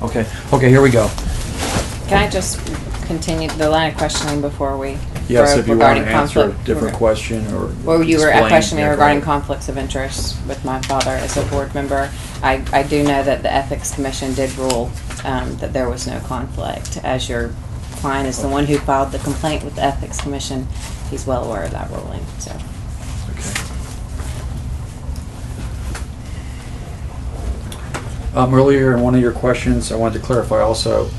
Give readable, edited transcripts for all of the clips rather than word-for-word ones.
Okay. Okay, here we go. Can I just continue the line of questioning before we Yes, broke if you want to regarding answer a conflict? different question or Well, you were explain, questioning me yeah, go regarding ahead. conflicts of interest with my father as a board member. I do know that the Ethics Commission did rule that there was no conflict. As your client is the one who filed the complaint with the Ethics Commission, he's well aware of that ruling. So. Okay. Earlier in one of your questions, I wanted to clarify also,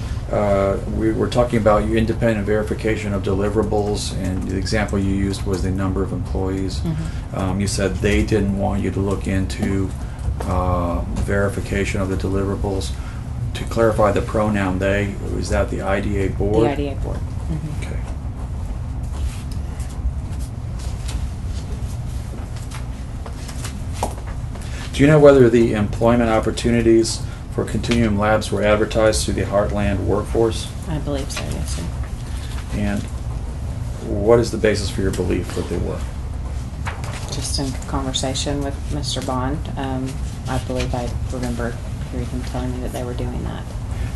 we were talking about your independent verification of deliverables, and the example you used was the number of employees. Mm-hmm. You said they didn't want you to look into verification of the deliverables. To clarify the pronoun they, is that the IDA board? The IDA board. Mm-hmm. Okay. Do you know whether the employment opportunities for Continuum Labs were advertised through the Heartland workforce? I believe so, yes, sir. And what is the basis for your belief that they were? Just in conversation with Mr. Bond, I believe I remember hearing him telling me that they were doing that.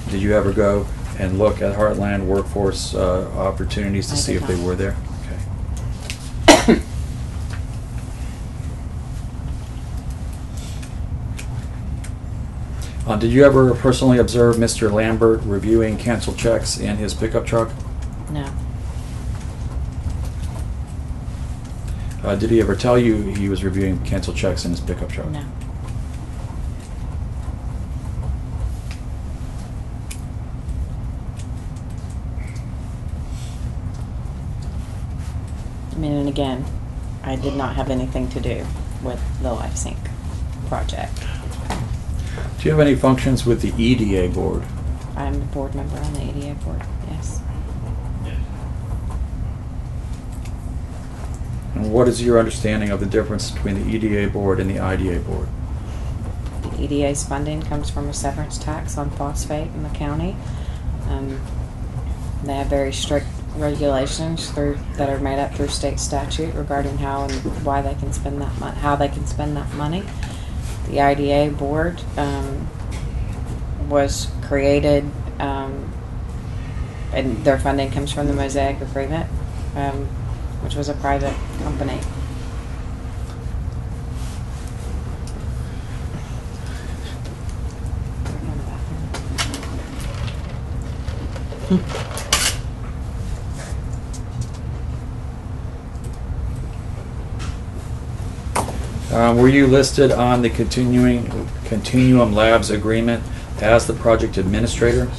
Did you ever go and look at Heartland workforce opportunities to I see did if they not. were there? Okay. Did you ever personally observe Mr. Lambert reviewing canceled checks in his pickup truck? No. Did he ever tell you he was reviewing canceled checks in his pickup truck? No. I mean, and again, I did not have anything to do with the LifeSync project. Do you have any functions with the EDA board? I'm a board member on the EDA board, yes. And what is your understanding of the difference between the EDA board and the IDA board? The EDA's funding comes from a severance tax on phosphate in the county. They have very strict regulations that are made up through state statute regarding how and why they can spend that how they can spend that money. The IDA board was created, and their funding comes from the Mosaic Agreement, which was a private company. Were you listed on the Continuum Labs agreement as the project administrator?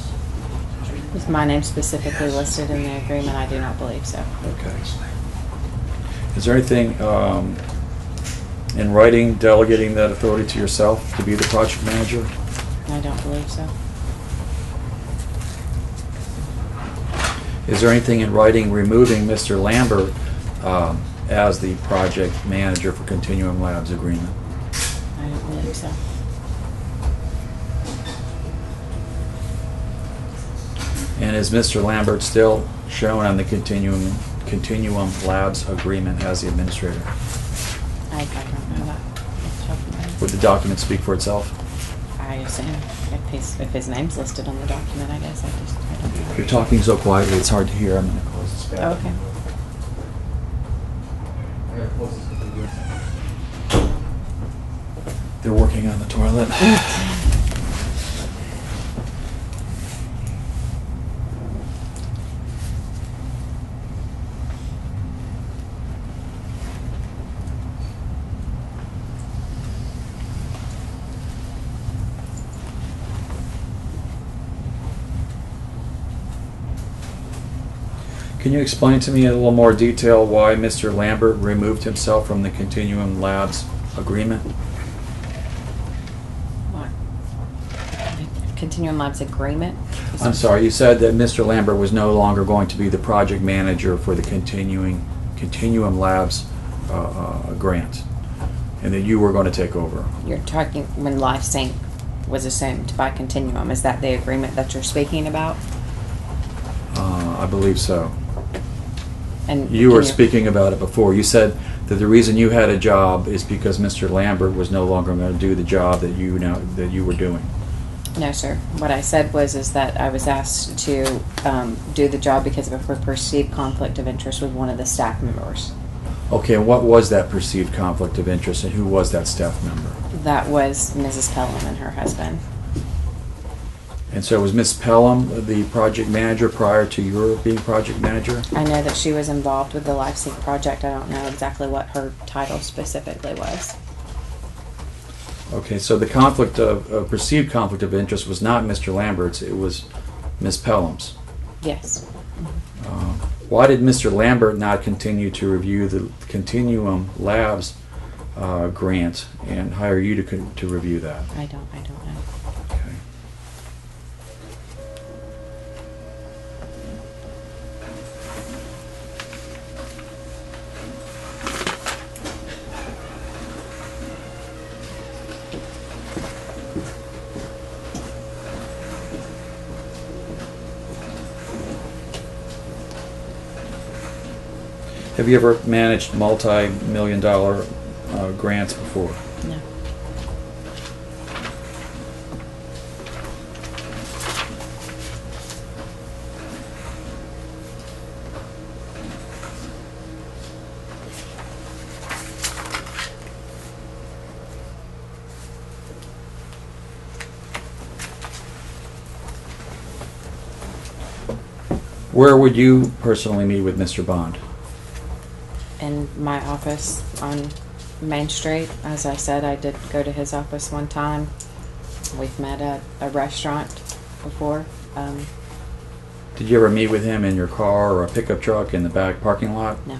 Is my name specifically listed in the agreement? I do not believe so. Okay. Is there anything in writing delegating that authority to yourself to be the project manager? I don't believe so. Is there anything in writing removing Mr. Lambert as the project manager for Continuum Labs agreement? I don't believe so. And is Mr. Lambert still shown on the Continuum Labs agreement as the administrator? I don't know that. Would the document speak for itself? I assume if his name's listed on the document, I guess I don't know. You're talking so quietly, it's hard to hear. I'm going to close this back. Oh, okay. They're working on the toilet. Can you explain to me in a little more detail why Mr. Lambert removed himself from the Continuum Labs agreement? What? Continuum Labs agreement? I'm sorry, you said that Mr. Lambert was no longer going to be the project manager for the Continuum Labs grant, and that you were going to take over. You're talking when LifeSync was assumed by Continuum. Is that the agreement that you're speaking about? I believe so. And You were speaking about it before. You said that the reason you had a job is because Mr. Lambert was no longer going to do the job that you were doing. No, sir. What I said is that I was asked to do the job because of a perceived conflict of interest with one of the staff members. Okay, and what was that perceived conflict of interest, and who was that staff member? That was Mrs. Pelham and her husband. And so was Ms. Pelham the project manager prior to your being project manager? I know that she was involved with the LifeSync project. I don't know exactly what her title specifically was. Okay, so the perceived conflict of interest was not Mr. Lambert's, it was Ms. Pelham's. Yes. Why did Mr. Lambert not continue to review the Continuum Labs grant and hire you to review that? I don't know. Okay. Have you ever managed multi-million-dollar grants before? No. Where would you personally meet with Mr. Bond? In my office on Main Street. As I said, I did go to his office one time. We've met at a restaurant before. Did you ever meet with him in your car or a pickup truck in the back parking lot? No.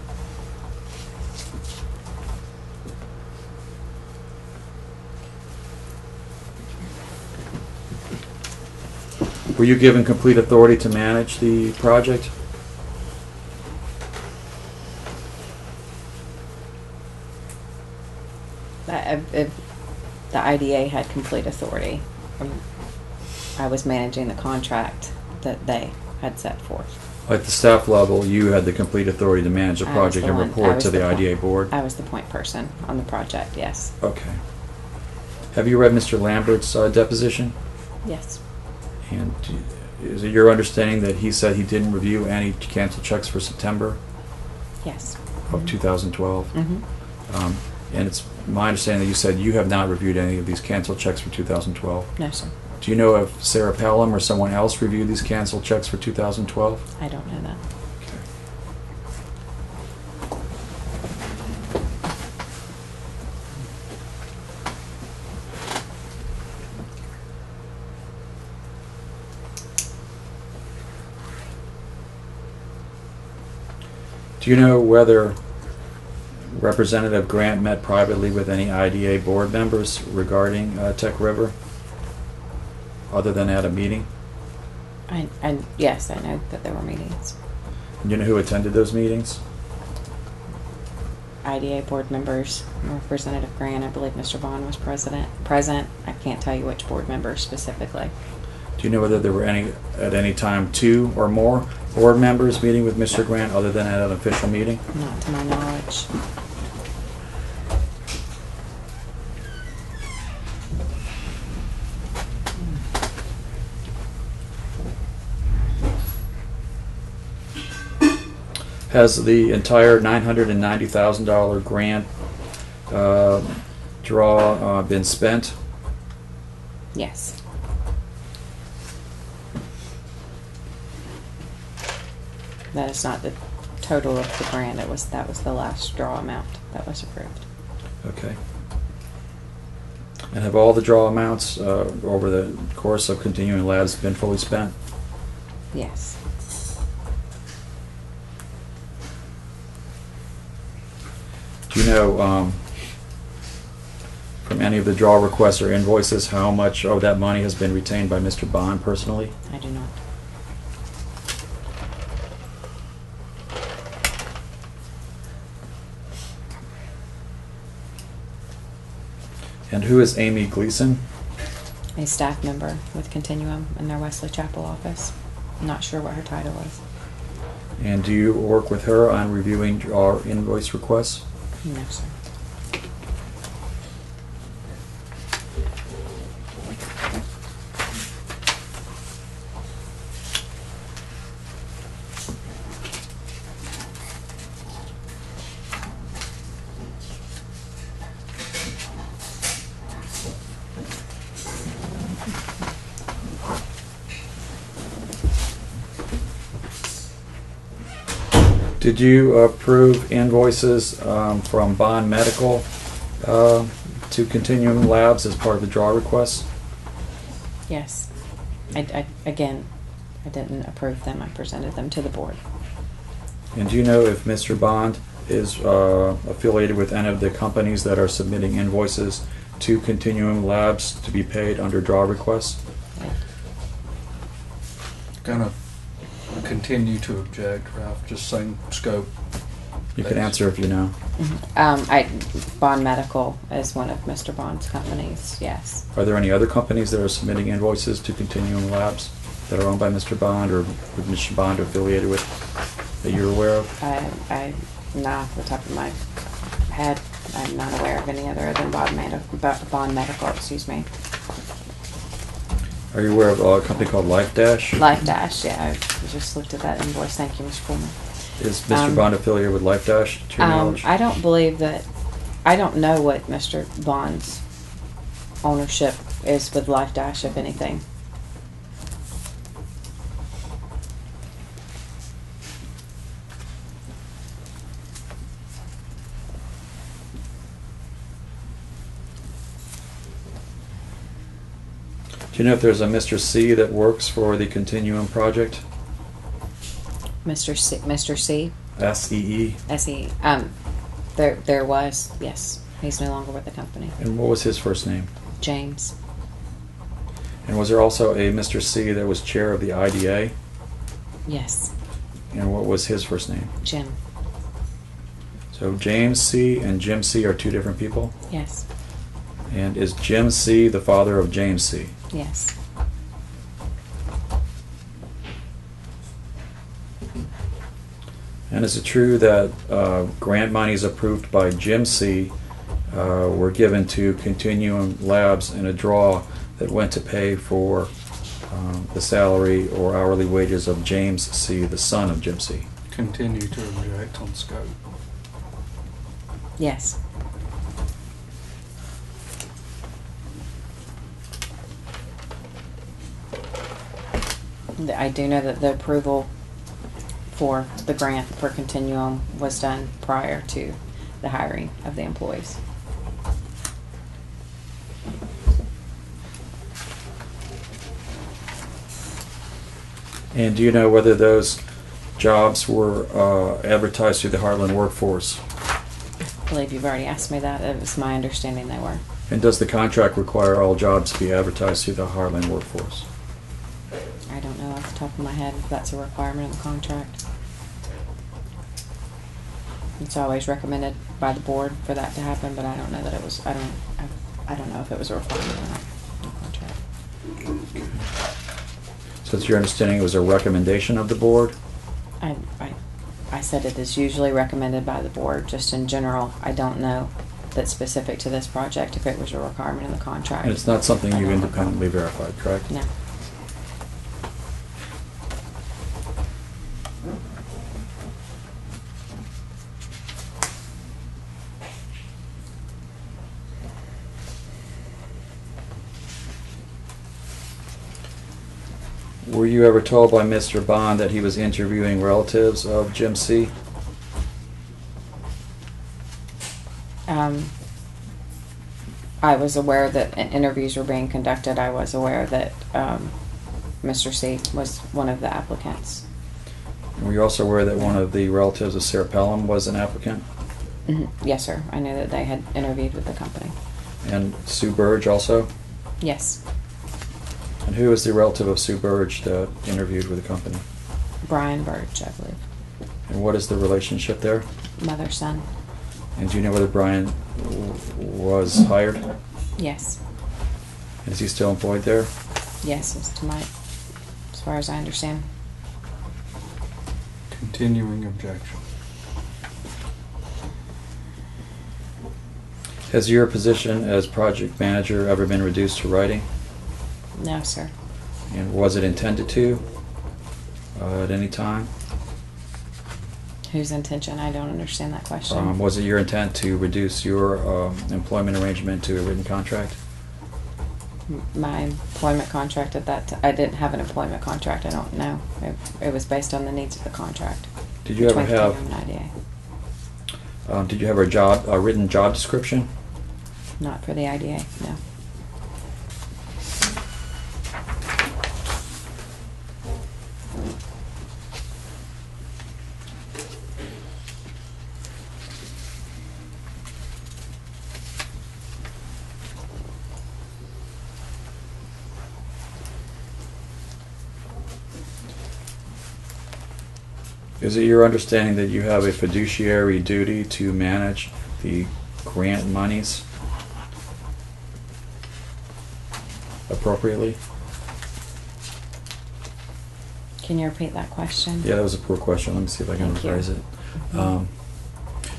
Were you given complete authority to manage the project? The IDA had complete authority. I was managing the contract that they had set forth. At the staff level, you had the complete authority to manage the project and report to the IDA board? I was the point person on the project, yes. Okay. Have you read Mr. Lambert's deposition? Yes. And is it your understanding that he said he didn't review any canceled checks for September Yes. of 2012? Mm-hmm. And it's my understanding that you said you have not reviewed any of these canceled checks for 2012? No, sir. Do you know if Sarah Pelham or someone else reviewed these canceled checks for 2012? I don't know that. Okay. Do you know whether Representative Grant met privately with any IDA board members regarding Tech River, other than at a meeting? Yes, I know that there were meetings. Do you know who attended those meetings? IDA board members, Representative Grant, I believe Mr. Bond was present. I can't tell you which board members specifically. Do you know whether there were at any time 2 or more board members meeting with Mr. Grant other than at an official meeting? Not to my knowledge. Has the entire $990,000 grant draw been spent? Yes. That is not the total of the grant. That was the last draw amount that was approved. Okay. And have all the draw amounts over the course of continuing labs been fully spent? Yes. Do you know from any of the draw requests or invoices how much of that money has been retained by Mr. Bond personally? I do not. And who is Amy Gleason? A staff member with Continuum in their Wesley Chapel office. I'm not sure what her title is. And do you work with her on reviewing draw invoice requests? No, sir. Did you approve invoices from Bond Medical to Continuum Labs as part of the draw request? Yes. Again, I didn't approve them. I presented them to the board. And do you know if Mr. Bond is affiliated with any of the companies that are submitting invoices to Continuum Labs to be paid under draw requests? Gonna continue to object, Ralph, just same scope. You can answer if you know. Bond Medical is one of Mr. Bond's companies, yes. Are there any other companies that are submitting invoices to Continuum Labs that are owned by Mr. Bond or with Mr. Bond affiliated with that you're aware of? I'm not off the top of my head. I'm not aware of any other than Bond Medical, excuse me. Are you aware of a company called Life Dash? Life Dash, yeah, I just looked at that invoice. Thank you, Mr. Coleman. Is Mr. Bond affiliated with Life Dash, to your knowledge? I don't believe that, I don't know what Mr. Bond's ownership is with Life Dash, if anything. Do you know if there's a Mr. C that works for the Continuum project? Mr. C? S-E-E. S-E. There was, yes. He's no longer with the company. And what was his first name? James. And was there also a Mr. C that was chair of the IDA? Yes. And what was his first name? Jim. So James C and Jim C are two different people? Yes. And is Jim C the father of James C? Yes. And is it true that grant monies approved by Jim C were given to Continuum Labs in a draw that went to pay for the salary or hourly wages of James C, the son of Jim C? Continue to object on scope. Yes. I do know that the approval for the grant for Continuum was done prior to the hiring of the employees. And do you know whether those jobs were advertised through the Heartland Workforce? I believe you've already asked me that. It was my understanding they were. And does the contract require all jobs to be advertised through the Heartland Workforce? I don't know off the top of my head if that's a requirement of the contract. It's always recommended by the board for that to happen, but I don't know that it was. I don't know if it was a requirement or not in the contract. So it's your understanding it was a recommendation of the board? I said it is usually recommended by the board. Just in general, I don't know that specific to this project if it was a requirement in the contract. And it's not something you independently verified, correct? No. Were you ever told by Mr. Bond that he was interviewing relatives of Jim C? I was aware that interviews were being conducted. I was aware that Mr. C was one of the applicants. Were you also aware that one of the relatives of Sarah Pelham was an applicant? Mm-hmm. Yes, sir. I knew that they had interviewed with the company. And Sue Burge also? Yes. And who is the relative of Sue Burge that interviewed with the company? Brian Burge, I believe. And what is the relationship there? Mother, son. And do you know whether Brian was hired? Yes. Is he still employed there? Yes, as far as I understand. Continuing objection. Has your position as project manager ever been reduced to writing? No, sir. And was it intended to at any time? Whose intention? I don't understand that question. Was it your intent to reduce your employment arrangement to a written contract? My employment contract at that time, I didn't have an employment contract. I don't know. It was based on the needs of the contract. Did you ever between have? Continuum and IDA. Did you have a written job description? Not for the IDA, no. Is it your understanding that you have a fiduciary duty to manage the grant monies appropriately? Can you repeat that question? Yeah, that was a poor question. Let me see if I can Thank you. rephrase it.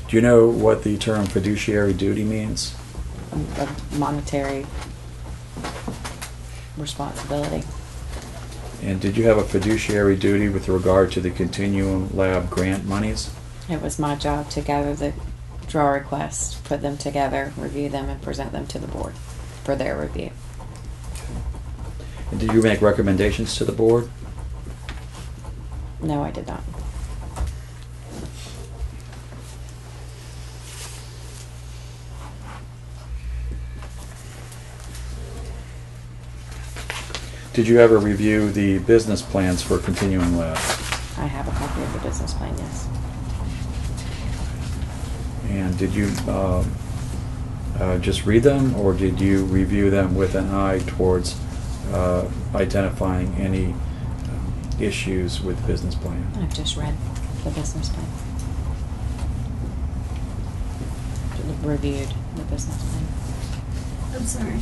Do you know what the term fiduciary duty means? A monetary responsibility. And did you have a fiduciary duty with regard to the Continuum Lab grant monies? It was my job to gather the draw requests, put them together, review them, and present them to the board for their review. And did you make recommendations to the board? No, I did not. Did you ever review the business plans for Continuum Lab? I have a copy of the business plan, yes. And did you just read them, or did you review them with an eye towards identifying any issues with the business plan? I've just read the business plan. Reviewed the business plan. I'm sorry.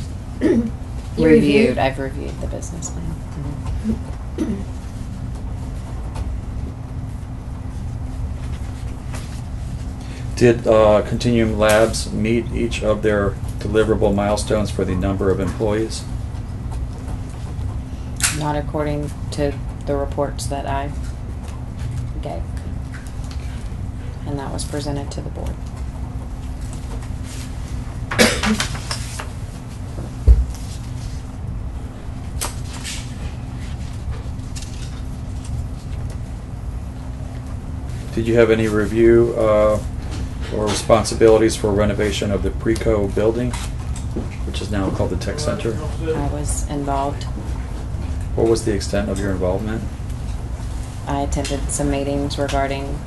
Reviewed. I've reviewed the business plan. Did Continuum Labs meet each of their deliverable milestones for the number of employees? Not according to the reports that I gave. And that was presented to the board. Did you have any review or responsibilities for renovation of the Preco building, which is now called the Tech Center? I was involved. What was the extent of your involvement? I attended some meetings regarding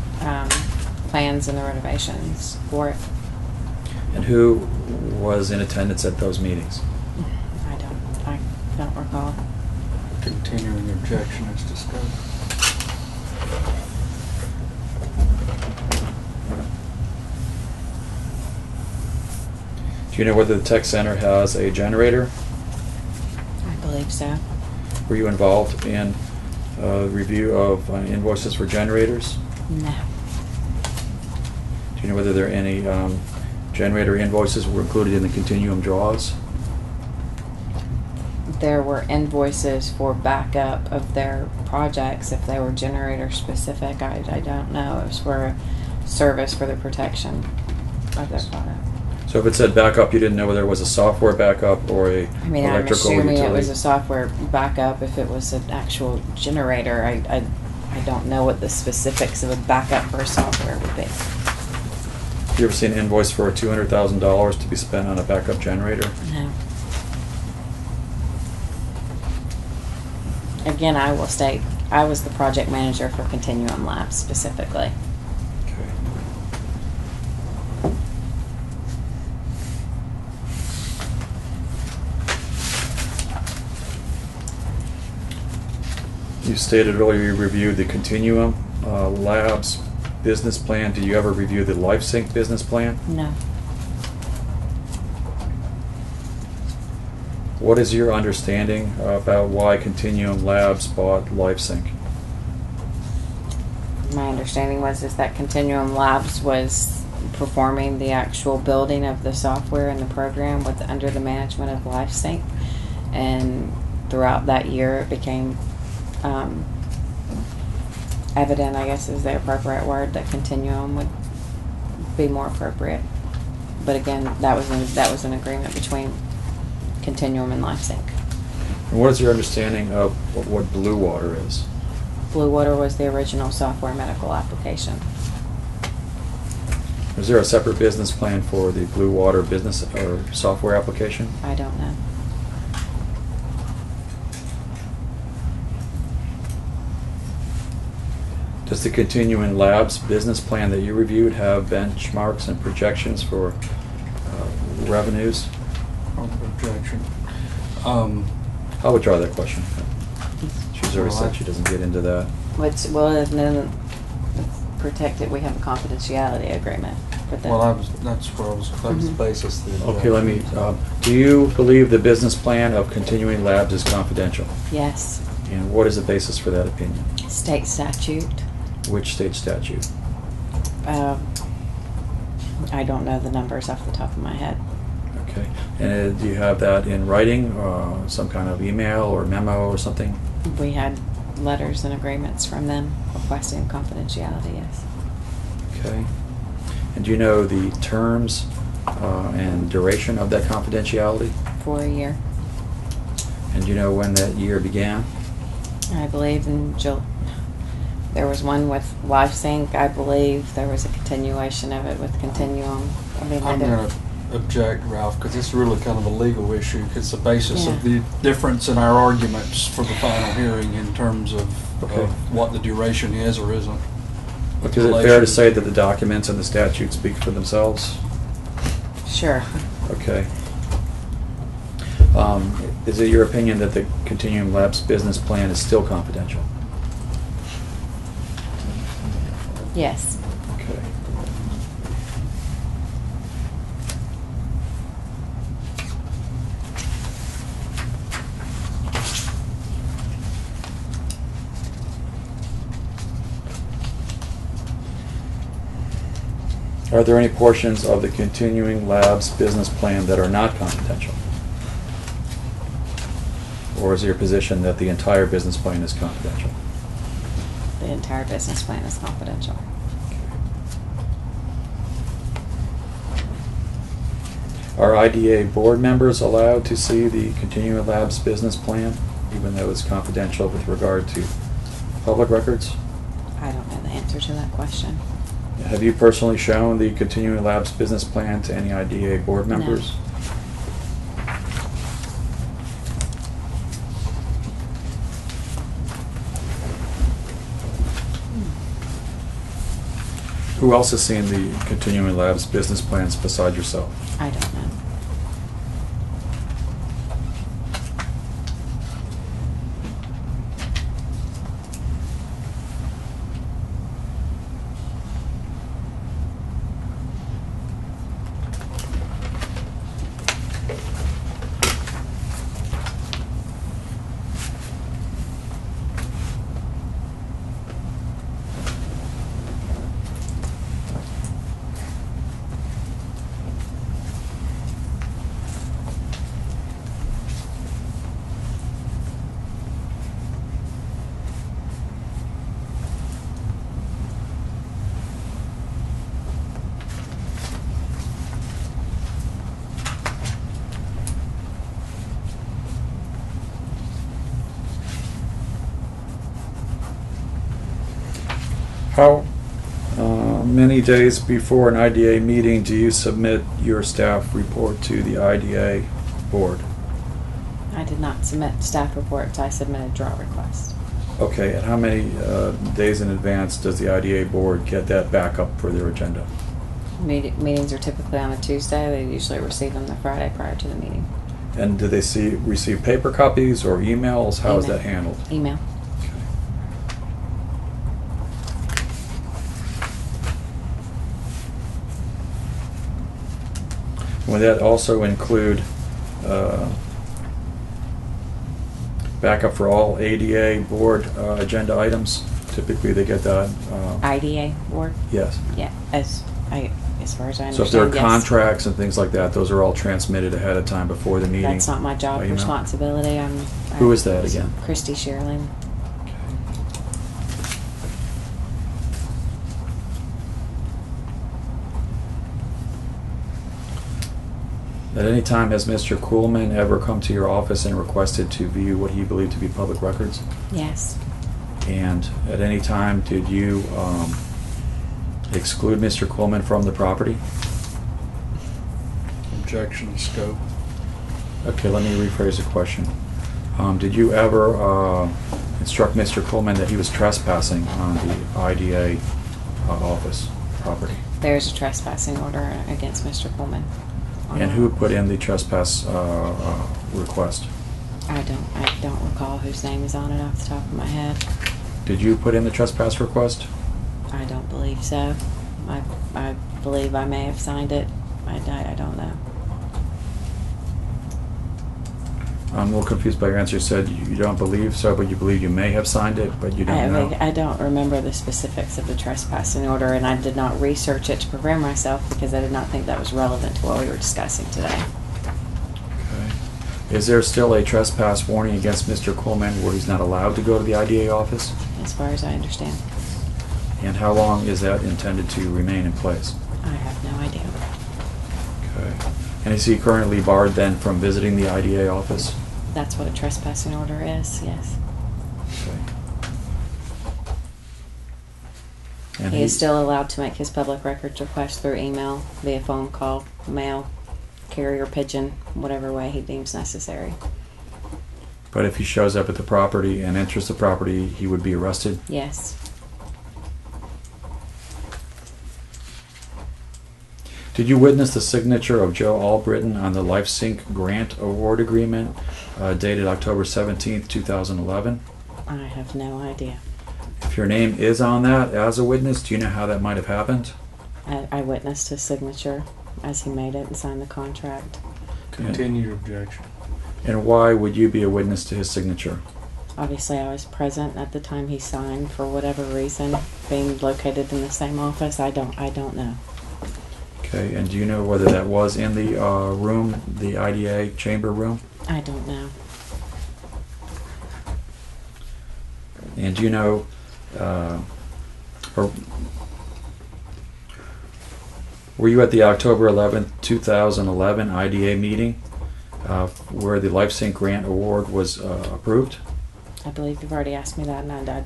plans and the renovations for it. And who was in attendance at those meetings? I don't recall. Continuing objection is discussed. Do you know whether the Tech Center has a generator? I believe so. Were you involved in review of invoices for generators? No. Do you know whether there are any generator invoices were included in the Continuum draws? There were invoices for backup of their projects if they were generator specific. I don't know. It was for a service for the protection of their product. So if it said backup, you didn't know whether it was a software backup or a I mean, I'm electrical assuming utility? it was a software backup. If it was an actual generator, I don't know what the specifics of a backup for a software would be. Have you ever seen an invoice for $200,000 to be spent on a backup generator? No. Again, I will state, I was the project manager for Continuum Labs specifically. Okay. You stated earlier you reviewed the Continuum Labs business plan. Did you ever review the LifeSync business plan? No. What is your understanding about why Continuum Labs bought LifeSync? My understanding was is that Continuum Labs was performing the actual building of the software and the program with under the management of LifeSync, and throughout that year it became evident, I guess is the appropriate word, that Continuum would be more appropriate. But again, that was an agreement between Continuum and LifeSync. And what is your understanding of what Blue Water is? Blue Water was the original software medical application. Is there a separate business plan for the Blue Water business or software application? I don't know. Does the Continuing Labs business plan that you reviewed have benchmarks and projections for revenues? Objection. I would try that question. She's already said she doesn't get into that. Well, and then it's protected. We have a confidentiality agreement with them. Well, that's where I was, that was the Mhm. basis of the Okay, let me, do you believe the business plan of Continuing Labs is confidential? Yes. And what is the basis for that opinion? State statute. Which state statute? I don't know the numbers off the top of my head. Okay. And do you have that in writing, some kind of email or memo or something? We had letters and agreements from them requesting confidentiality, yes. Okay. And do you know the terms and duration of that confidentiality? For a year. And do you know when that year began? I believe in there was one with LifeSync. I believe there was a continuation of it with Continuum. I mean, I'm going to object, Ralph, because it's really kind of a legal issue. It's the basis of Yeah. the difference in our arguments for the final hearing in terms of, Okay. of what the duration is or isn't. Is it fair to say that the documents and the statute speak for themselves? Sure. Okay. Is it your opinion that the Continuum Labs business plan is still confidential? Yes. Okay. Are there any portions of the Continuing Labs business plan that are not confidential? Or is your position that the entire business plan is confidential? The entire business plan is confidential. Are IDA board members allowed to see the Continuing Labs business plan, even though it's confidential with regard to public records? I don't know the answer to that question. Have you personally shown the Continuing Labs business plan to any IDA board No. members? Who else has seen the Continuing Labs business plans besides yourself? I don't know. How many days before an IDA meeting do you submit your staff report to the IDA board? I did not submit staff reports. I submitted draw requests. Okay, and how many days in advance does the IDA board get that back up for their agenda? Meetings are typically on a Tuesday. They usually receive them the Friday prior to the meeting. And do they receive paper copies or emails? How is Email. that handled? Email. Would that also include backup for all ADA board agenda items? Typically, they get that. IDA board? Yes. Yeah, as far as I understand, So if there are yes. contracts and things like that, those are all transmitted ahead of time before the meeting? That's not my job by email? responsibility. Who is that again? Christy Shearling. At any time, has Mr. Kuhlman ever come to your office and requested to view what he believed to be public records? Yes. And at any time, did you exclude Mr. Coleman from the property? Objection to scope. Okay, let me rephrase the question. Did you ever instruct Mr. Coleman that he was trespassing on the IDA office property? There's a trespassing order against Mr. Coleman. And who put in the trespass request? I don't recall whose name is on it off the top of my head. Did you put in the trespass request? I don't believe so. I believe I may have signed it. I don't know. I'm a little confused by your answer. You said you don't believe so, but you believe you may have signed it, but you don't know. I don't remember the specifics of the trespassing order, and I did not research it to prepare myself because I did not think that was relevant to what we were discussing today. Okay. Is there still a trespass warning against Mr. Coleman where he's not allowed to go to the IDA office? As far as I understand. And how long is that intended to remain in place? I have no idea. Okay. And is he currently barred then from visiting the IDA office? That's what a trespassing order is, yes. Okay. And He is still allowed to make his public records request through email, via phone call, mail, carrier pigeon, whatever way he deems necessary. But if he shows up at the property and enters the property, he would be arrested? Yes. Did you witness the signature of Joe Albritton on the LifeSync Grant Award Agreement dated October 17th, 2011? I have no idea. If your name is on that as a witness, do you know how that might have happened? I witnessed his signature as he made it and signed the contract. Continued objection. And why would you be a witness to his signature? Obviously, I was present at the time he signed for whatever reason. Being located in the same office, I don't know. Okay, and do you know whether that was in the room, the IDA chamber room? I don't know. And do you know, or were you at the October 11th, 2011 IDA meeting where the LifeSync Grant Award was approved? I believe you've already asked me that, and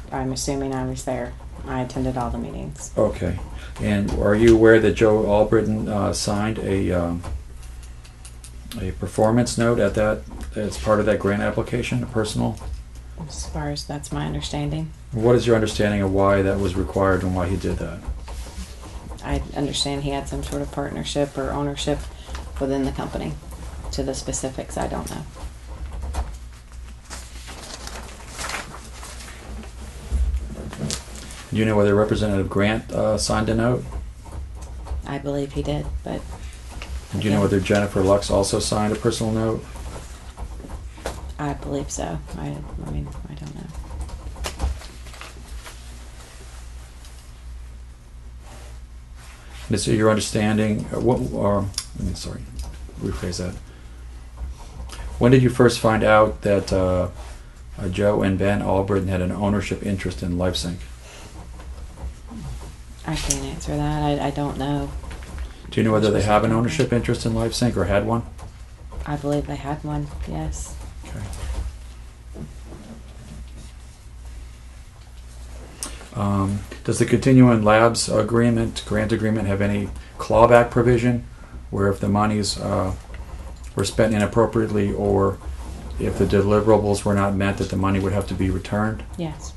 I'm assuming I was there. I attended all the meetings. Okay. And are you aware that Joe Albritton signed a performance note at that as part of that grant application, a personal? As far as that's my understanding. What is your understanding of why that was required and why he did that? I understand he had some sort of partnership or ownership within the company. To the specifics, I don't know. Do you know whether Representative Grant signed a note? I believe he did, but... And do you know whether Jennifer Lux also signed a personal note? I believe so. I mean, I don't know. And is it your understanding, sorry, rephrase that. When did you first find out that Joe and Ben Albritton had an ownership interest in LifeSync? I can't answer that. I don't know. Do you know whether they have an ownership interest in LifeSync or had one? I believe they had one, yes. Okay. Does the Continuing Labs grant agreement, have any clawback provision where if the monies were spent inappropriately or if the deliverables were not met that the money would have to be returned? Yes.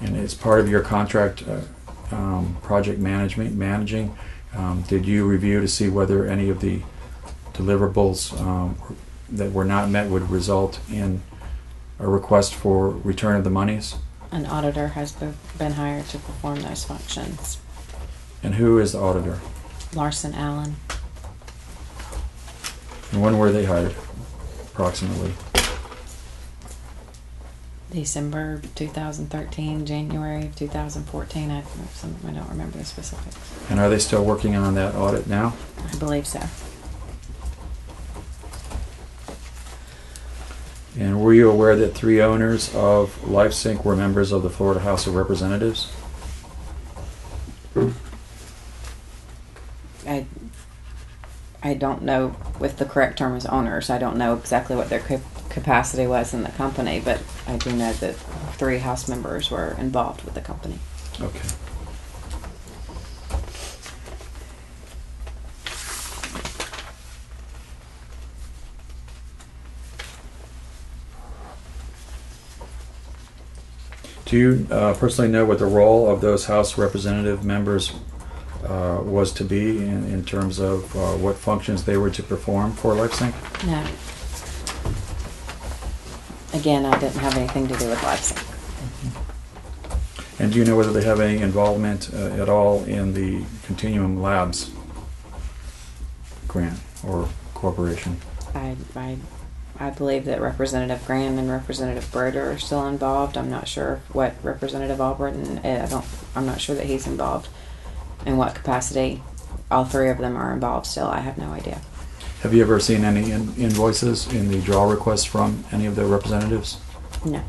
And as part of your contract project managing, did you review to see whether any of the deliverables that were not met would result in a request for return of the monies? An auditor has been hired to perform those functions. And who is the auditor? Larson Allen. And when were they hired, approximately? December 2013, January 2014. I don't remember the specifics. And are they still working on that audit now? I believe so. And were you aware that 3 owners of LifeSync were members of the Florida House of Representatives? I don't know if the correct term is owners. I don't know exactly what their capacity was in the company, but I do know that 3 House members were involved with the company. Okay. Do you personally know what the role of those House representative members was to be in terms of what functions they were to perform for LifeSync? No. Again, I didn't have anything to do with LifeSync. And do you know whether they have any involvement at all in the Continuum Labs grant or corporation? I believe that Representative Graham and Representative Broder are still involved. I'm not sure what Representative Albritton. I'm not sure that he's involved. In what capacity? All 3 of them are involved still. I have no idea. Have you ever seen any invoices in the draw requests from any of the representatives? No.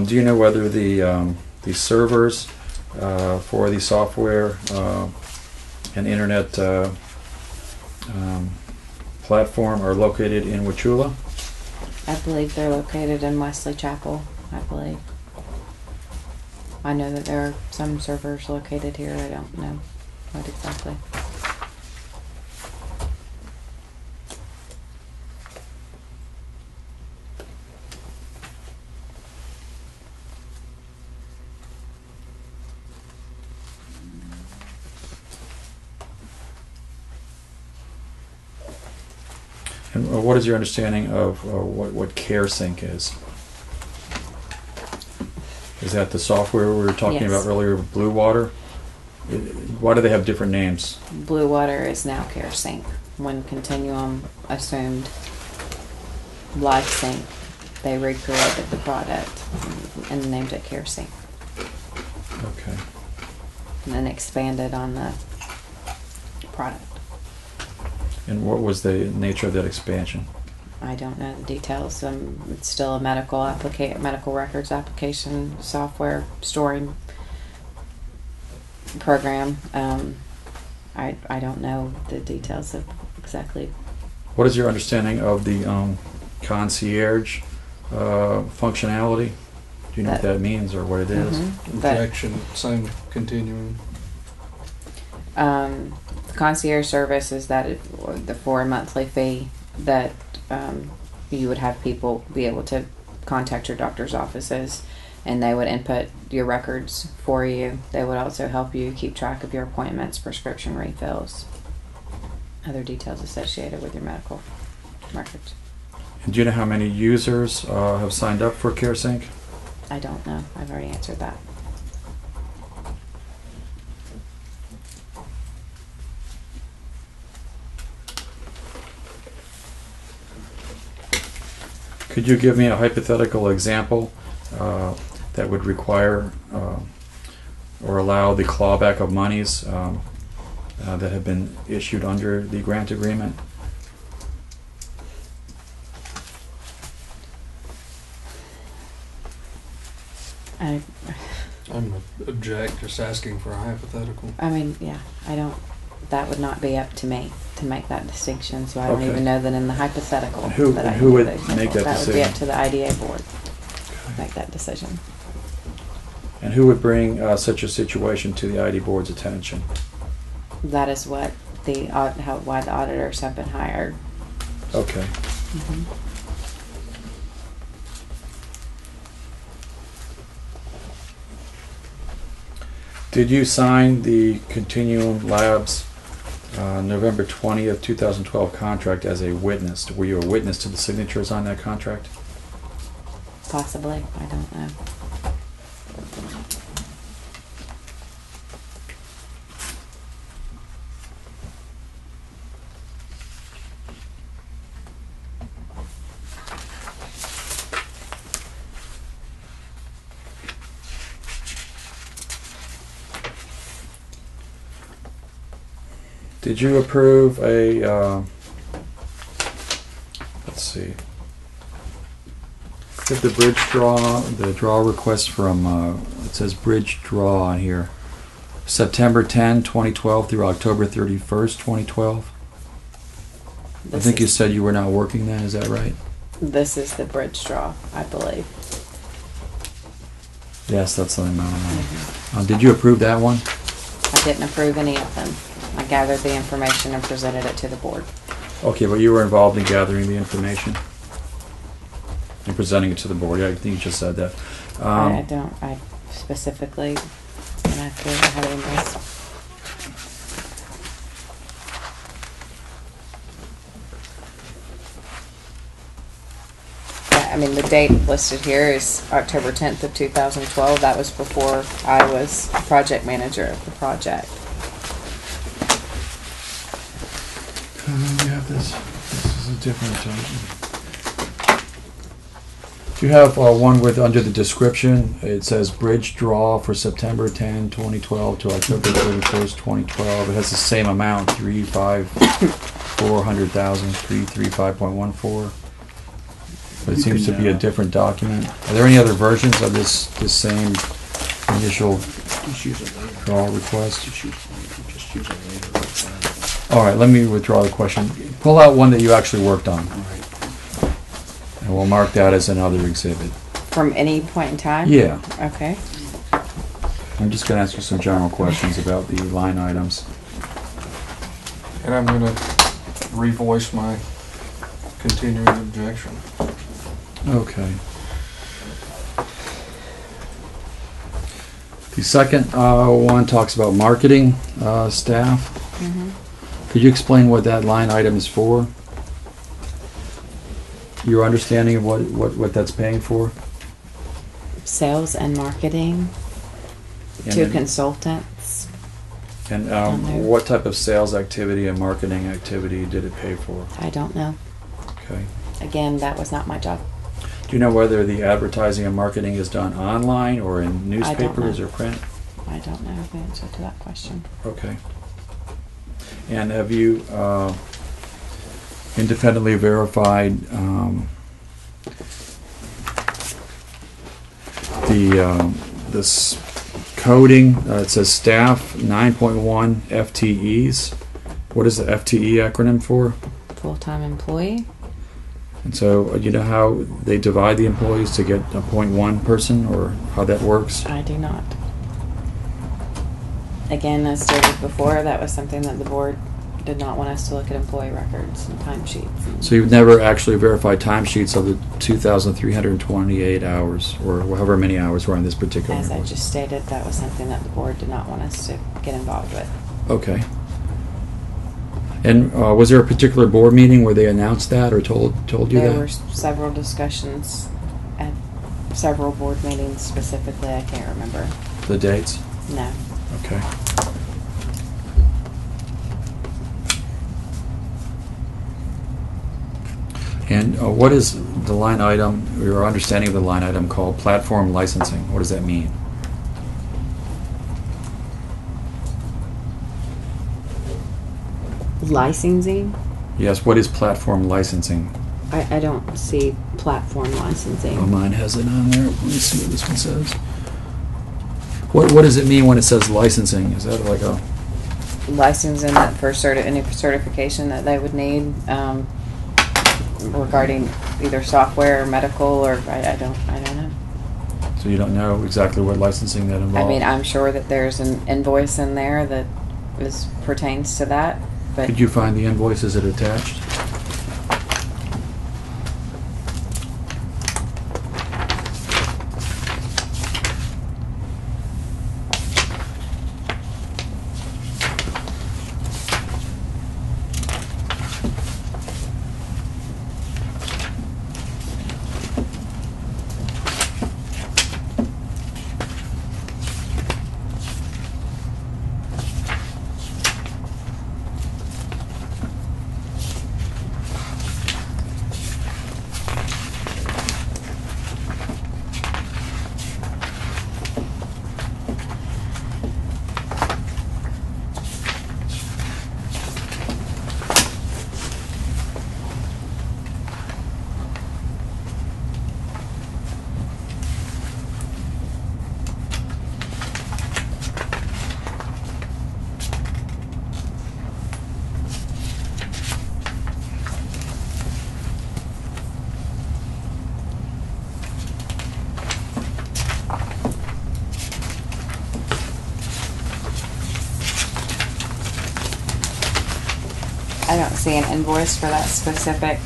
Do you know whether the servers for the software and internet platform are located in Wauchula? I believe they're located in Wesley Chapel, I believe. I know that there are some servers located here. I don't know what exactly. And what is your understanding of what CareSync is? Is that the software we were talking Yes. about earlier, Blue Water? Why do they have different names? Blue Water is now CareSync. When Continuum assumed LifeSync, they recreated the product and named it CareSync. Okay. And then expanded on the product. And what was the nature of that expansion? I don't know the details. It's still a medical records application software storing program. I don't know the details of exactly. What is your understanding of the concierge functionality? Do you know what that means or what it is? Objection, same continuing. The concierge service is that for a monthly fee that you would have people be able to contact your doctor's offices and they would input your records for you. They would also help you keep track of your appointments, prescription refills, other details associated with your medical records. And do you know how many users have signed up for CareSync? I don't know. I've already answered that. Could you give me a hypothetical example that would require or allow the clawback of monies that have been issued under the grant agreement? I'm object, just asking for a hypothetical. I mean, yeah, I don't. That would not be up to me to make that distinction. So I don't Okay. even know that in the hypothetical. And who- that I and can who give would the example. make that That would be up decision? to the IDA board to make that decision. And who would bring such a situation to the ID board's attention? That is what why the auditors have been hired. Okay. Mhm. Did you sign the Continuum Labs November 20th, 2012 contract as a witness? Were you a witness to the signatures on that contract? Possibly, I don't know. Did you approve a, let's see, Get the bridge draw, the draw request from, it says bridge draw on here. September 10, 2012 through October 31st, 2012. I think you said you were not working then, is that right? This is the bridge draw, I believe. Yes, that's the amount of money. Did you approve that one? I didn't approve any of them. I gathered the information and presented it to the board. Okay, but you were involved in gathering the information and presenting it to the board. Yeah, I think you just said that. I specifically, when I have it in this. I mean, the date listed here is October 10th of 2012. That was before I was project manager of the project. You have this. This is a different. Do you have one with under the description? It says bridge draw for September 10, 2012 to October 31st, 2012. It has the same amount, 335,400,000, but it seems to be a different document. Are there any other versions of this same initial draw request? Just use it later. All right, let me withdraw the question. Pull out one that you actually worked on, All right. and we'll mark that as another exhibit. From any point in time? Yeah. Okay. I'm just going to ask you some general questions about the line items. And I'm gonna revoice my continuing objection. Okay. The second one talks about marketing staff. Mm-hmm. Could you explain what that line item is for? Your understanding of what that's paying for? Sales and marketing And to then- consultants. And down there. what type of sales activity and marketing activity did it pay for? I don't know. Okay. Again, that was not my job. Do you know whether the advertising and marketing is done online or in newspapers know. or print? I don't know the answer to that question. Okay. And have you independently verified this coding? It says staff 9.1 FTEs. What is the FTE acronym for? Full-time employee? And so, you know how they divide the employees to get a 0.1 person, or how that works? I do not. Again, as stated before, that was something that the board did not want us to look at employee records and timesheets. So you've never actually verified timesheets of the 2,328 hours, or however many hours were on this particular As I invoice? just stated, that was something that the board did not want us to get involved with. Okay. And was there a particular board meeting where they announced that or told you There that? were several discussions at several board meetings specifically. I can't remember. The dates? No. Okay. And what is the line item, your understanding of the line item called platform licensing? What does that mean? Licensing? Yes, what is platform licensing? I don't see platform licensing. Oh, mine has it on there. Let me see what this one says. What does it mean when it says licensing? Is that like a... Licensing that for any certification that they would need regarding either software or medical, or I don't know. So you don't know exactly what licensing that involves? I mean, I'm sure that there's an invoice in there that pertains to that, but Could you find the invoice? Is it attached? I don't see an invoice for that specific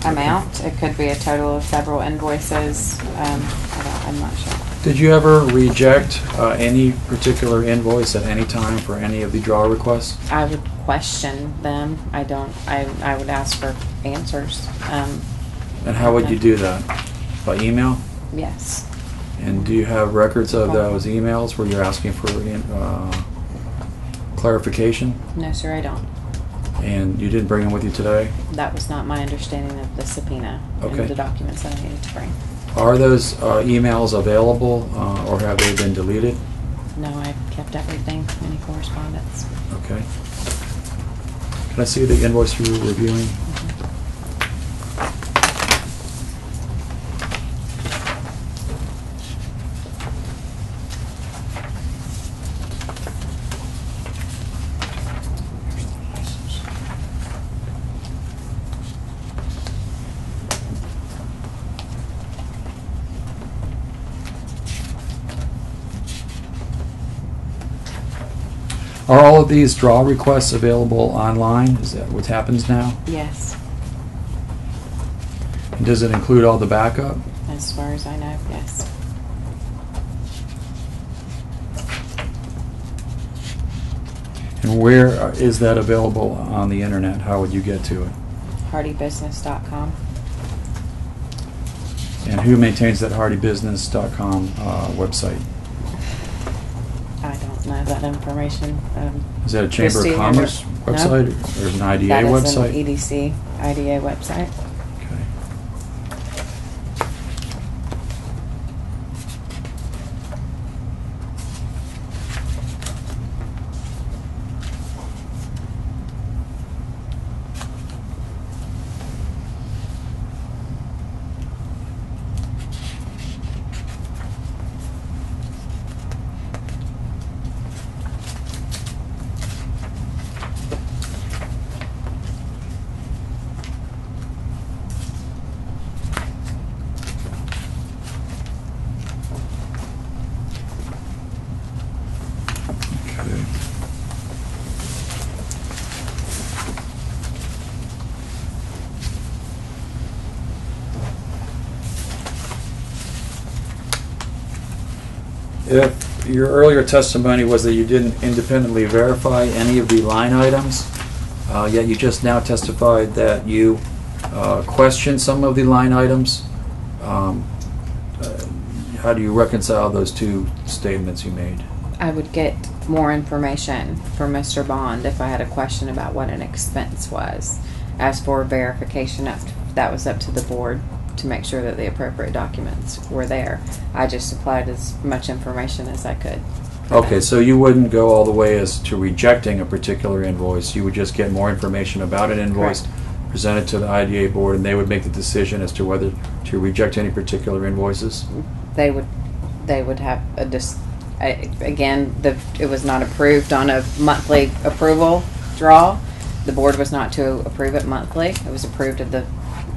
amount. It could be a total of several invoices. I'm not sure. Did you ever reject any particular invoice at any time for any of the draw requests? I would question them. I would ask for answers. And how would you do that? By email? Yes. And do you have records of those emails where you're asking for clarification? No, sir, I don't. And you didn't bring them with you today? That was not my understanding of the subpoena Okay. and the documents that I needed to bring. Are those emails available or have they been deleted? No, I've kept everything, any correspondence. Okay. Can I see the invoice you were reviewing? Are all of these draw requests available online? Is that what happens now? Yes, And does it include all the backup? as far as I know, yes. And where is that available on the internet? How would you get to it? HardyBusiness.com. And who maintains that hardybusiness.com website? I don't know that information. Is that a Chamber Christie of Commerce no. website or an IDA That is website? an EDC, IDA website. Okay. Okay. If your earlier testimony was that you didn't independently verify any of the line items, yet you just now testified that you questioned some of the line items, how do you reconcile those two statements you made? I would get more information from Mr. Bond if I had a question about what an expense was. As for verification, that was up to the board to make sure that the appropriate documents were there. I just supplied as much information as I could. Okay, so you wouldn't go all the way as to rejecting a particular invoice. You would just get more information about an invoice, Correct. present it to the IDA board, and they would make the decision as to whether to reject any particular invoices? They would have again, it was not approved on a monthly approval draw. The board was not to approve it monthly. It was approved of the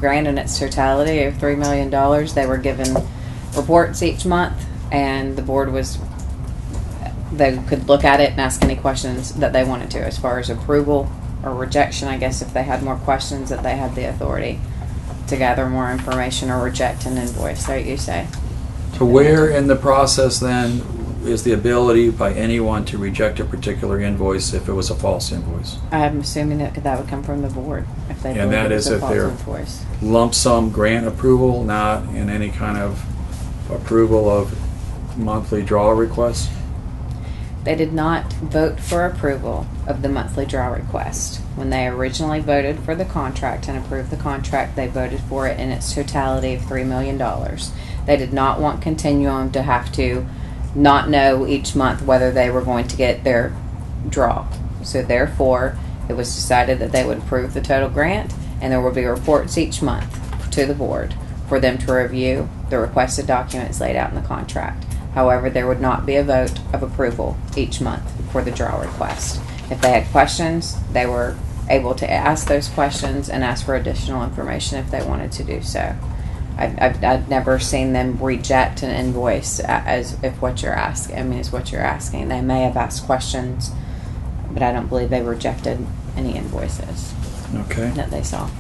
grant in its totality of $3 million. They were given reports each month, and the board they could look at it and ask any questions that they wanted to as far as approval or rejection. I guess if they had more questions, that they had the authority to gather more information or reject an invoice, right, you say? So where in the process then is the ability by anyone to reject a particular invoice if it was a false invoice? I'm assuming that would come from the board if they And believe that it was is a if false they're invoice. lump sum grant approval, not in any kind of approval of monthly draw requests? They did not vote for approval of the monthly draw request. When they originally voted for the contract and approved the contract, they voted for it in its totality of $3 million. They did not want Continuum to have to not know each month whether they were going to get their draw. So therefore, it was decided that they would approve the total grant, and there will be reports each month to the board for them to review the requested documents laid out in the contract. However, there would not be a vote of approval each month for the draw request. If they had questions, they were able to ask those questions and ask for additional information if they wanted to do so. I've never seen them reject an invoice as if what you're asking. I mean, is what you're asking. They may have asked questions, but I don't believe they rejected any invoices. Okay. that they saw.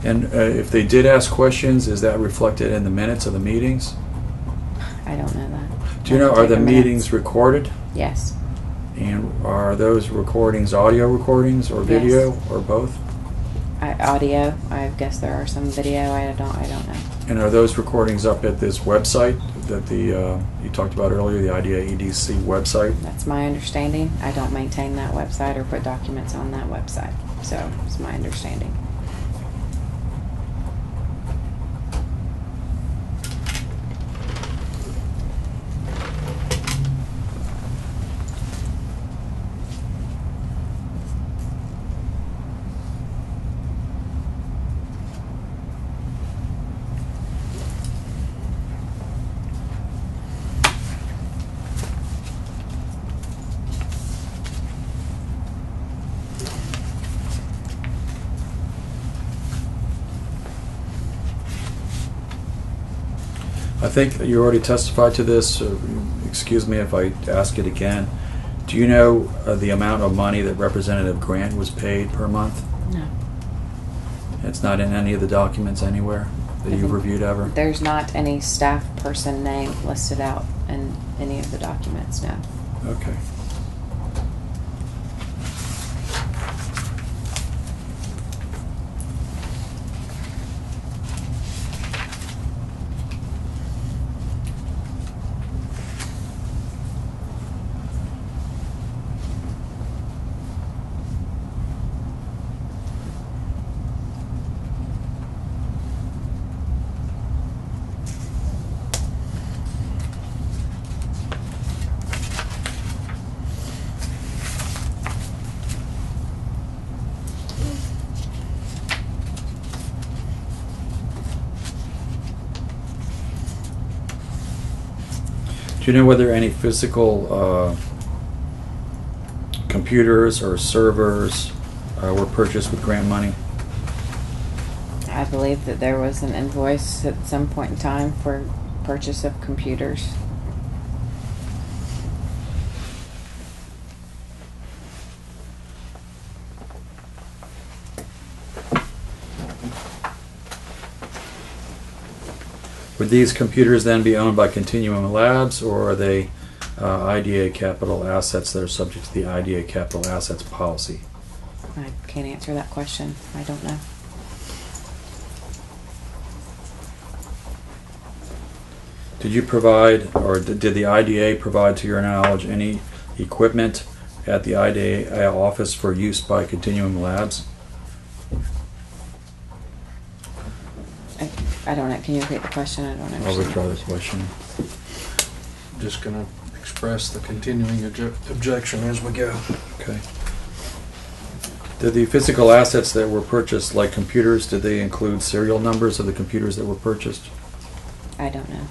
And if they did ask questions, is that reflected in the minutes of the meetings? I don't know that. Do you I know, can are take the the minutes. meetings recorded? Yes. And are those recordings audio recordings or video Yes. or both? Audio. I guess there are some video. I don't know. And are those recordings up at this website that you talked about earlier, the IDA EDC website? That's my understanding. I don't maintain that website or put documents on that website. So it's my understanding. I think you already testified to this. Excuse me if I ask it again. Do you know the amount of money that Representative Grant was paid per month? No. It's not in any of the documents anywhere that you've reviewed ever? There's not any staff person name listed out in any of the documents, no. Okay. Do you know whether any physical computers or servers were purchased with grant money? I believe that there was an invoice at some point in time for purchase of computers. Would these computers then be owned by Continuum Labs, or are they IDA capital assets that are subject to the IDA capital assets policy? I can't answer that question. I don't know. Did you provide, or did the IDA provide, to your knowledge, any equipment at the IDA office for use by Continuum Labs? I don't know. Can you repeat the question? I don't understand. I'll withdraw the question. Just gonna express the continuing objection as we go. Okay. Did the physical assets that were purchased, like computers, did they include serial numbers of the computers that were purchased? I don't know.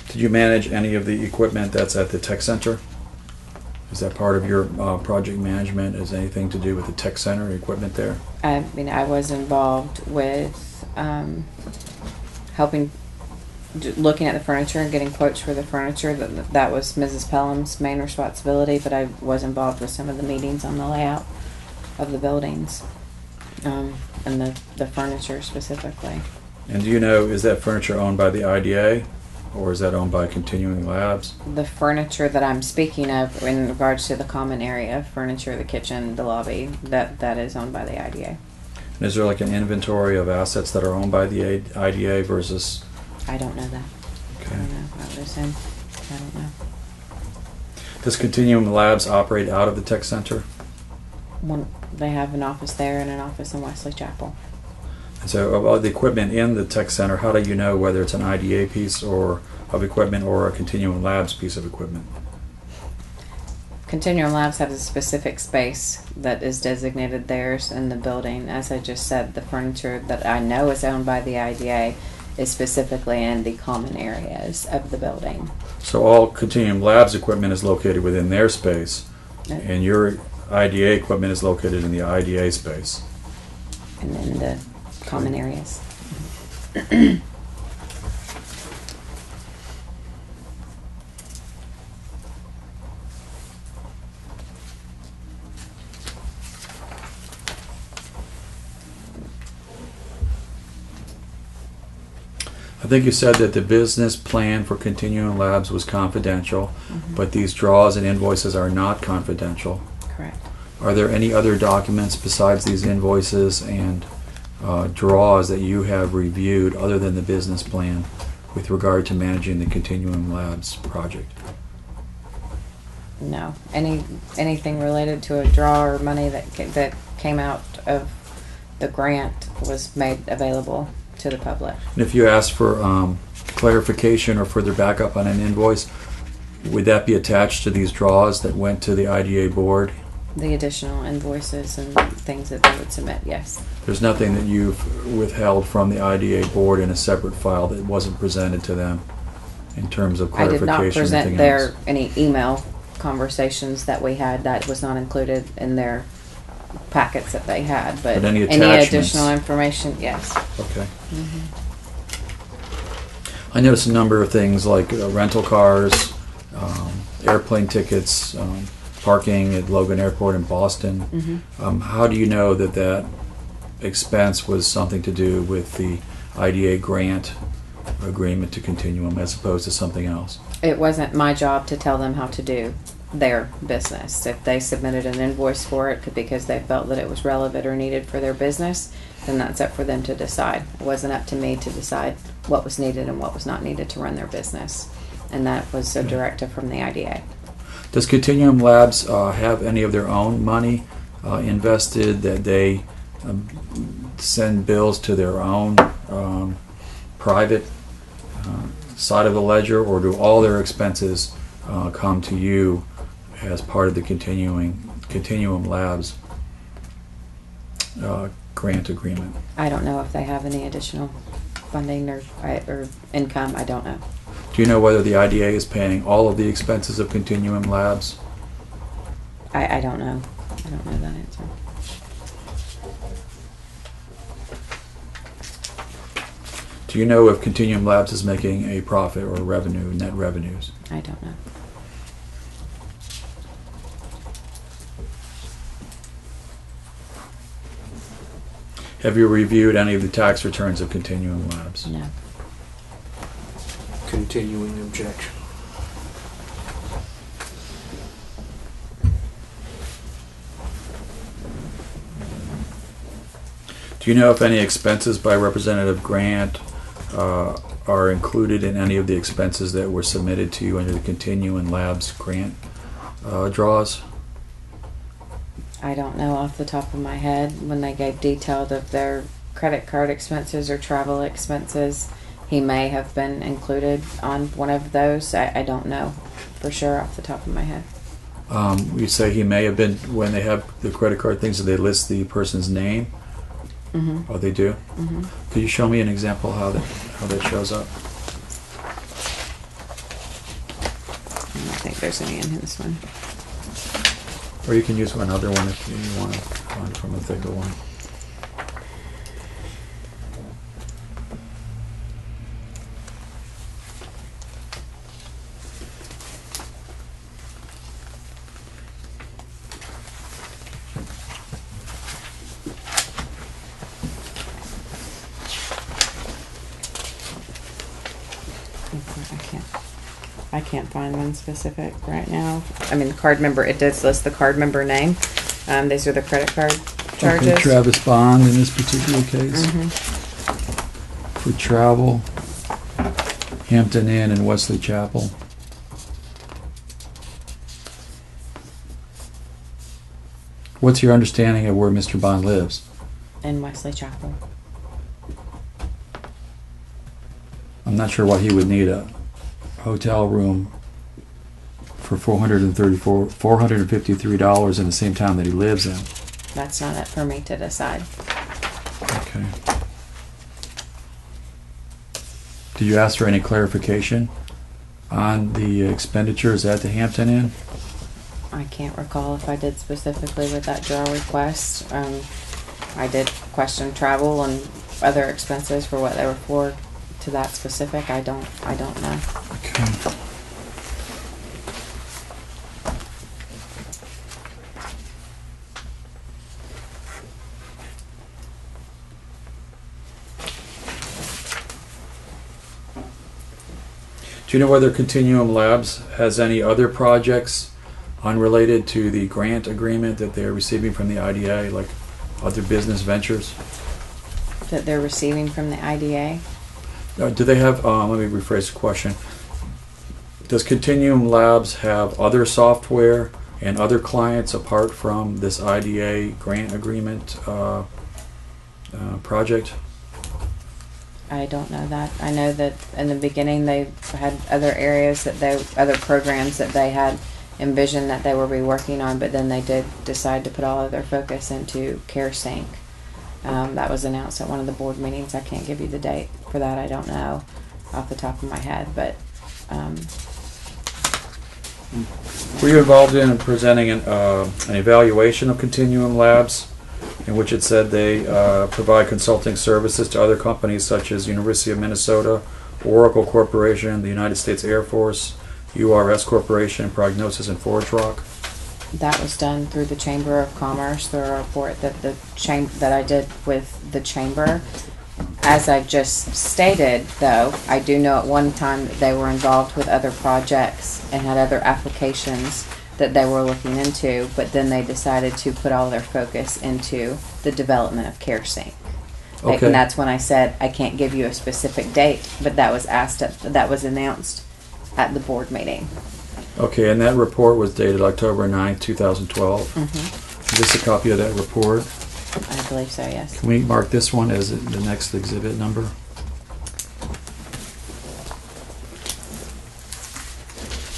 Did you manage any of the equipment that's at the tech center? Is that part of your project management? Is anything to do with the tech center equipment there? I mean, I was involved with helping, looking at the furniture and getting quotes for the furniture. That was Mrs. Pelham's main responsibility, but I was involved with some of the meetings on the layout of the buildings and the furniture specifically. And do you know, is that furniture owned by the IDA, or is that owned by Continuing Labs? The furniture that I'm speaking of in regards to the common area, furniture, the kitchen, the lobby, that is owned by the IDA. And is there like an inventory of assets that are owned by the IDA versus? I don't know that. Okay. I don't know. I would assume. I don't know. Does Continuum Labs operate out of the tech center? They have an office there and an office in Wesley Chapel. And so about the equipment in the tech center, how do you know whether it's an IDA piece or of equipment or a Continuum Labs piece of equipment? Continuum Labs has a specific space that is designated theirs in the building. As I just said, the furniture that I know is owned by the IDA is specifically in the common areas of the building. So all Continuum Labs equipment is located within their space, and your IDA equipment is located in the IDA space. And then the common areas. I think you said that the business plan for Continuum Labs was confidential, but these draws and invoices are not confidential. Correct. Are there any other documents besides these invoices and draws that you have reviewed other than the business plan with regard to managing the Continuum Labs project? No. Anything related to a draw or money that came out of the grant was made available to the public. And if you ask for clarification or further backup on an invoice, would that be attached to these draws that went to the IDA board? The additional invoices and things that they would submit, yes. There's nothing that you've withheld from the IDA board in a separate file that wasn't presented to them in terms of I did clarification not or present anything their else? any email conversations that we had. That was not included in their packets that they had. But any any attachments? additional information, yes. Okay. I noticed a number of things like rental cars, airplane tickets, parking at Logan Airport in Boston. How do you know that that expense was something to do with the IDA grant agreement to Continuum as opposed to something else? It wasn't my job to tell them how to do their business. If they submitted an invoice for it because they felt that it was relevant or needed for their business, then that's up for them to decide. It wasn't up to me to decide what was needed and what was not needed to run their business. And that was a directive from the IDA. Does Continuum Labs have any of their own money invested that they send bills to their own private side of the ledger, or do all their expenses come to you as part of the Continuum Labs grant agreement? I don't know if they have any additional funding or income. I don't know. Do you know whether the IDA is paying all of the expenses of Continuum Labs? I don't know. I don't know that answer. Do you know if Continuum Labs is making a profit or revenue, net revenues? I don't know. Have you reviewed any of the tax returns of Continuum Labs? No. Continuing objection. Do you know if any expenses by Representative Grant are included in any of the expenses that were submitted to you under the Continuum Labs grant draws? I don't know off the top of my head. When they gave detailed of their credit card expenses or travel expenses, he may have been included on one of those. I don't know for sure off the top of my head. You say he may have been, when they have the credit card things, do they list the person's name? Mm-hmm. Oh, they do? Mm-hmm. Could you show me an example how that shows up? I don't think there's any in this one. Or you can use another one if you want to find from a thicker one. I can't find one specific right now. I mean, the card member, it does list the card member name. These are the credit card charges. Okay, Travis Bond in this particular case. Mm-hmm. For travel, Hampton Inn and Wesley Chapel. What's your understanding of where Mr. Bond lives? In Wesley Chapel. I'm not sure why he would need a hotel room for $453 in the same town that he lives in. That's not up for me to decide. Okay. Did you ask for any clarification on the expenditures at the Hampton Inn? I can't recall if I did specifically with that draw request. I did question travel and other expenses for what they were for to that specific, I don't know. Okay. Do you know whether Continuum Labs has any other projects unrelated to the grant agreement that they're receiving from the IDA, like other business ventures? That they're receiving from the IDA? Do they have, let me rephrase the question. Does Continuum Labs have other software and other clients apart from this IDA grant agreement project? I don't know that. I know that in the beginning they had other areas other programs that they had envisioned that they would be working on, but then they did decide to put all of their focus into CareSync. That was announced at one of the board meetings. I can't give you the date for that. I don't know off the top of my head, but were you involved in presenting an evaluation of Continuum Labs, in which it said they provide consulting services to other companies such as University of Minnesota, Oracle Corporation, the United States Air Force, URS Corporation, Prognosis, and Forge Rock? that was done through the Chamber of Commerce, through a report that that I did with the chamber. As I just stated, though, I do know at one time that they were involved with other projects and had other applications that they were looking into, but then they decided to put all their focus into the development of CareSync. Okay. And that's when I said I can't give you a specific date, but that was that was announced at the board meeting. Okay, and that report was dated October 9th, 2012. Mm-hmm. Is this a copy of that report? I believe so, yes. Can we mark this one as the next exhibit number?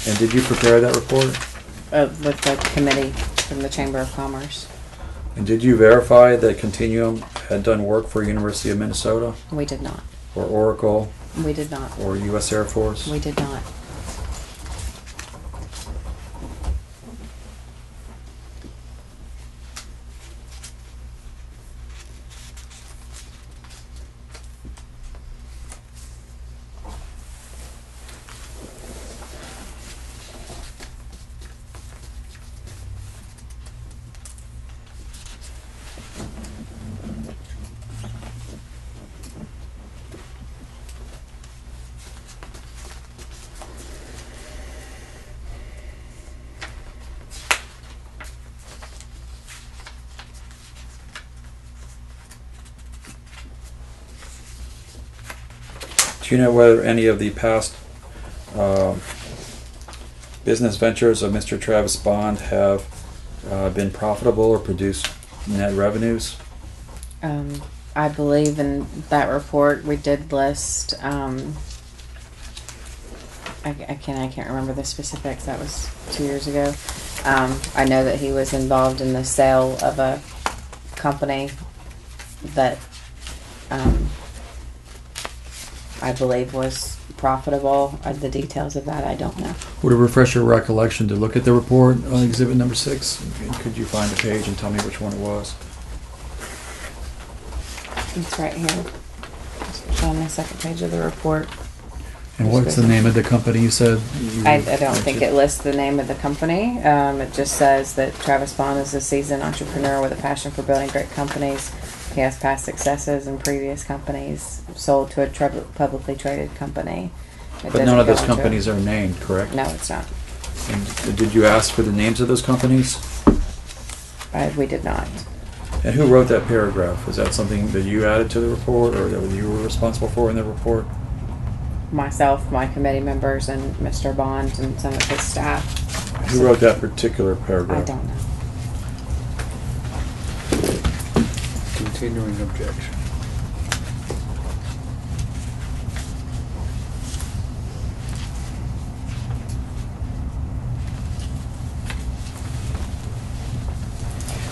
And did you prepare that report? With the committee from the Chamber of Commerce. And did you verify that Continuum had done work for University of Minnesota, We did not. or Oracle, We did not. or U.S. Air Force? We did not. Do you know whether any of the past business ventures of Mr. Travis Bond have been profitable or produced net revenues? I believe in that report we did list. I can't remember the specifics. That was 2 years ago. I know that he was involved in the sale of a company that I believe was profitable. The details of that I don't know. Would it refresh your recollection to look at the report on exhibit number 6? Could you find the page and tell me which one it was? It's right here. It's on the second page of the report. And what's the name of the company you said? I don't think it lists the name of the company. It just says that Travis Bond is a seasoned entrepreneur with a passion for building great companies. He has past successes in previous companies, sold to a publicly traded company. But none of those companies are named, correct? No, it's not. And did you ask for the names of those companies? We did not. And who wrote that paragraph? Was that something that you added to the report, or that you were responsible for in the report? Myself, my committee members, and Mr. Bond and some of his staff. Who wrote that particular paragraph? I don't know. Continuing objection.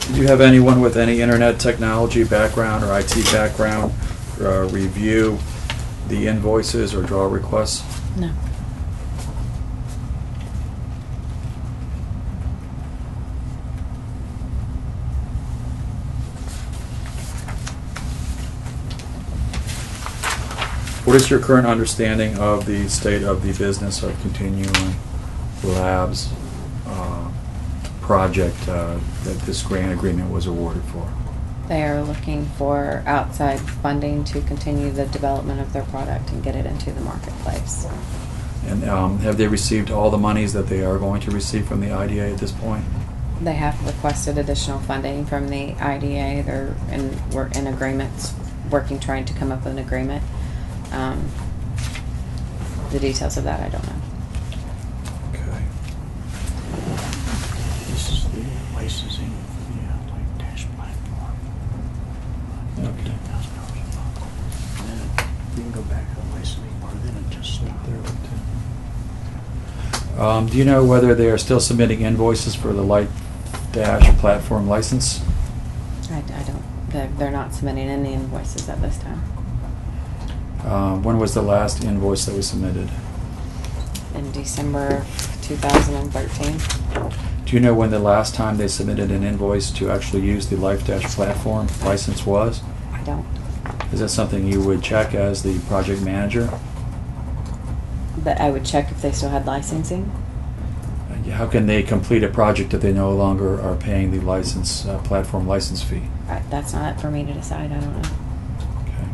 Did you have anyone with any internet technology background or IT background review the invoices or draw requests? No. What is your current understanding of the state of the business of Continuum Labs project that this grant agreement was awarded for? They are looking for outside funding to continue the development of their product and get it into the marketplace. And have they received all the monies that they are going to receive from the IDA at this point? They have requested additional funding from the IDA. We're in agreements, trying to come up with an agreement. The details of that I don't know. Okay. This is the licensing for the Light Dash platform. Okay. $15,000 a month. And then we can go back to the licensing part, then it just stopped there. Do you know whether they are still submitting invoices for the Light Dash platform license? I don't. They're not submitting any invoices at this time. When was the last invoice that was submitted? In December 2013. Do you know when the last time they submitted an invoice to actually use the Light Dash platform license was? I don't. Is that something you would check as the project manager? But I would check if they still had licensing. How can they complete a project if they no longer are paying the license platform license fee? That's not for me to decide. I don't know. Okay.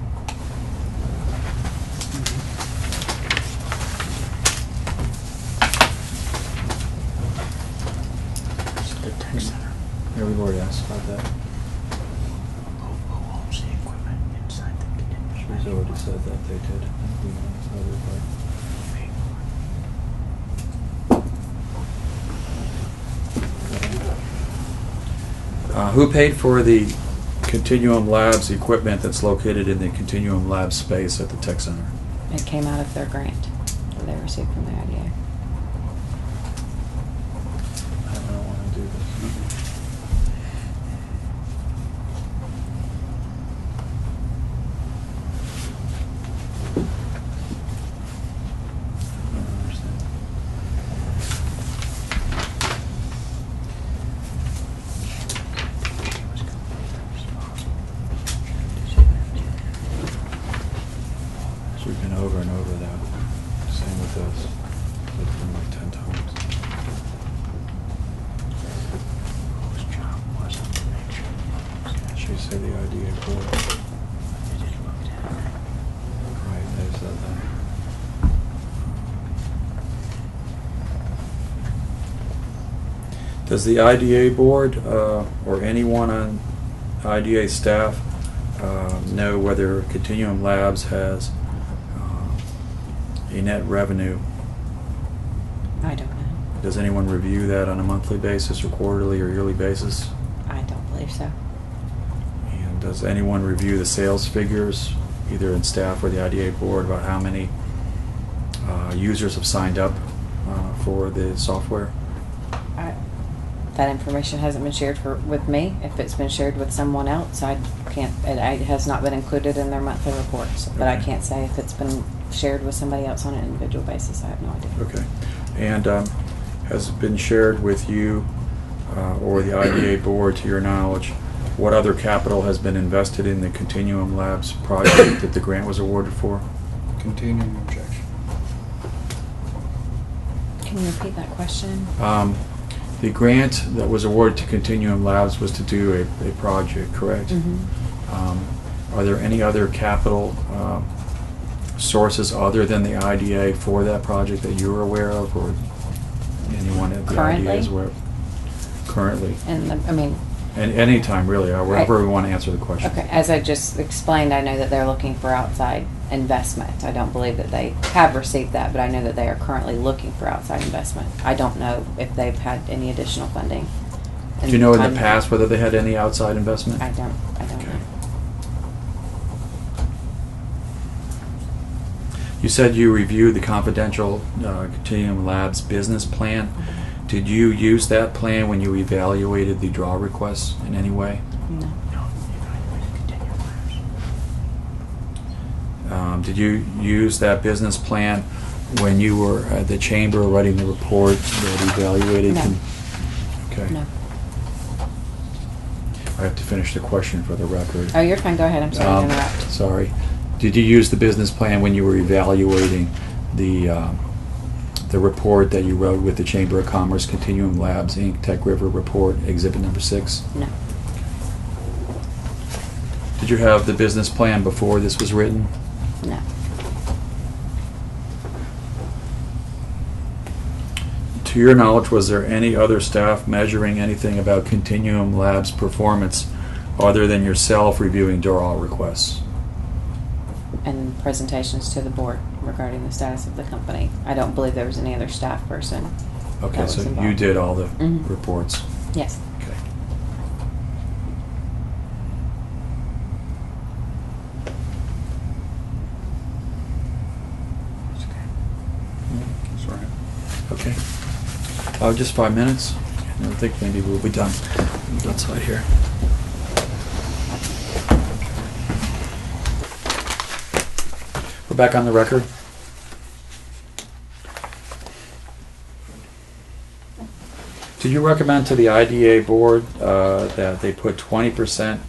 It's the tech center. Yeah, we've already asked about that. Who owns the equipment inside the continuous? She's already said that they did. Who paid for the Continuum Labs equipment that's located in the Continuum Labs space at the Tech Center? It came out of their grant that they received from the IDA. I don't want to do this. I don't understand. So we've been over and over that. Same with this. It's been like 10 times. Whose job was it to make sure? She said the IDA board. They just looked at it. Right, they said that. Does the IDA board or anyone on IDA staff know whether Continuum Labs has a net revenue? I don't know. Does anyone review that on a monthly basis or quarterly or yearly basis? I don't believe so. And does anyone review the sales figures, either in staff or the IDA board, about how many users have signed up for the software? That information hasn't been shared with me. If it's been shared with someone else, I can't. It has not been included in their monthly reports. But I Okay. can't say if it's been shared with somebody else on an individual basis. I have no idea. Okay. And has it been shared with you or the IDA board, to your knowledge, what other capital has been invested in the Continuum Labs project that the grant was awarded for? Continuing objection. Can you repeat that question? The grant that was awarded to Continuum Labs was to do a project, correct? Mm-hmm. Are there any other capital sources other than the IDA for that project that you're aware of, or anyone at the IDA is aware of? Currently? And And any time, really, wherever we want to answer the question. okay. As I just explained, I know that they're looking for outside investment. I don't believe that they have received that, but I know that they are currently looking for outside investment. I don't know if they've had any additional funding. Do you know in the I'm- past whether they had any outside investment? I don't Okay. know. You said you reviewed the confidential Continuum Labs business plan. Did you use that plan when you evaluated the draw requests in any way? No. No, evaluated continuing labs. Did you use that business plan when you were at the chamber writing the report that evaluated? No. Okay. No. I have to finish the question for the record. Oh, you're fine. Go ahead. I'm sorry to interrupt. Sorry. Did you use the business plan when you were evaluating the report that you wrote with the Chamber of Commerce, Continuum Labs, Inc., Tech River Report, Exhibit number 6? No. Did you have the business plan before this was written? No. To your knowledge, was there any other staff measuring anything about Continuum Labs' performance other than yourself reviewing draw requests? And presentations to the board regarding the status of the company. I don't believe there was any other staff person. Okay, that was so you involved. did all the Mhm. reports. Yes. Okay. That's all right. Okay. Just 5 minutes. I think maybe we'll be done. Outside here. We're back on the record. Did you recommend to the IDA board that they put 20%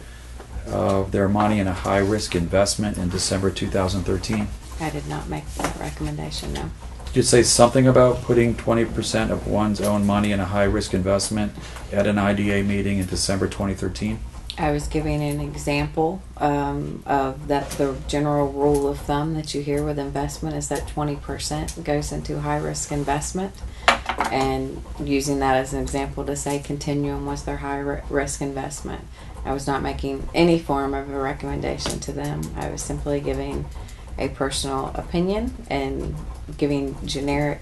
of their money in a high-risk investment in December 2013? I did not make that recommendation, no. Did you say something about putting 20% of one's own money in a high-risk investment at an IDA meeting in December 2013? I was giving an example of that the general rule of thumb that you hear with investment is that 20% goes into high risk investment, and using that as an example to say Continuum was their high risk investment. I was not making any form of a recommendation to them. I was simply giving a personal opinion and giving generic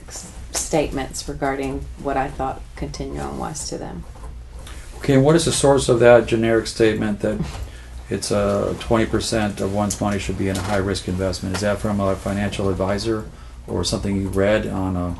statements regarding what I thought Continuum was to them. Okay, and what is the source of that generic statement that it's 20% of one's money should be in a high-risk investment? Is that from a financial advisor or something you read on a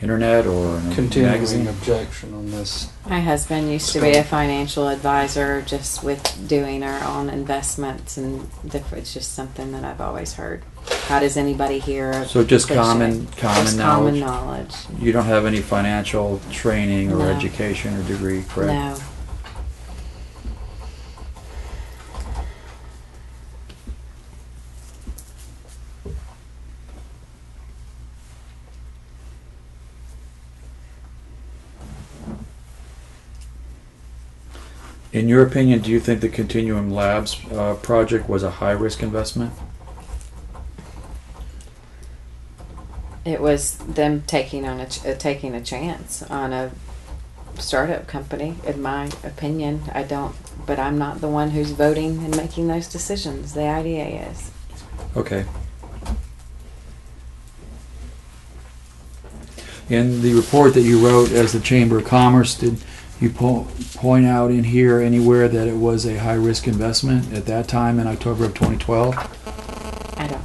internet or in a Continuing magazine? objection on this. My husband used to be a financial advisor just with doing our own investments, and it's just something that I've always heard. How does anybody hear? So just cliche? common Just knowledge? common knowledge. You don't have any financial training or No. education or degree, correct? No. In your opinion, do you think the Continuum Labs project was a high-risk investment? It was them taking taking a chance on a startup company. In my opinion, but I'm not the one who's voting and making those decisions. The IDA is. Okay. In the report that you wrote as the Chamber of Commerce, did you point out in here anywhere that it was a high-risk investment at that time in October of 2012? I don't.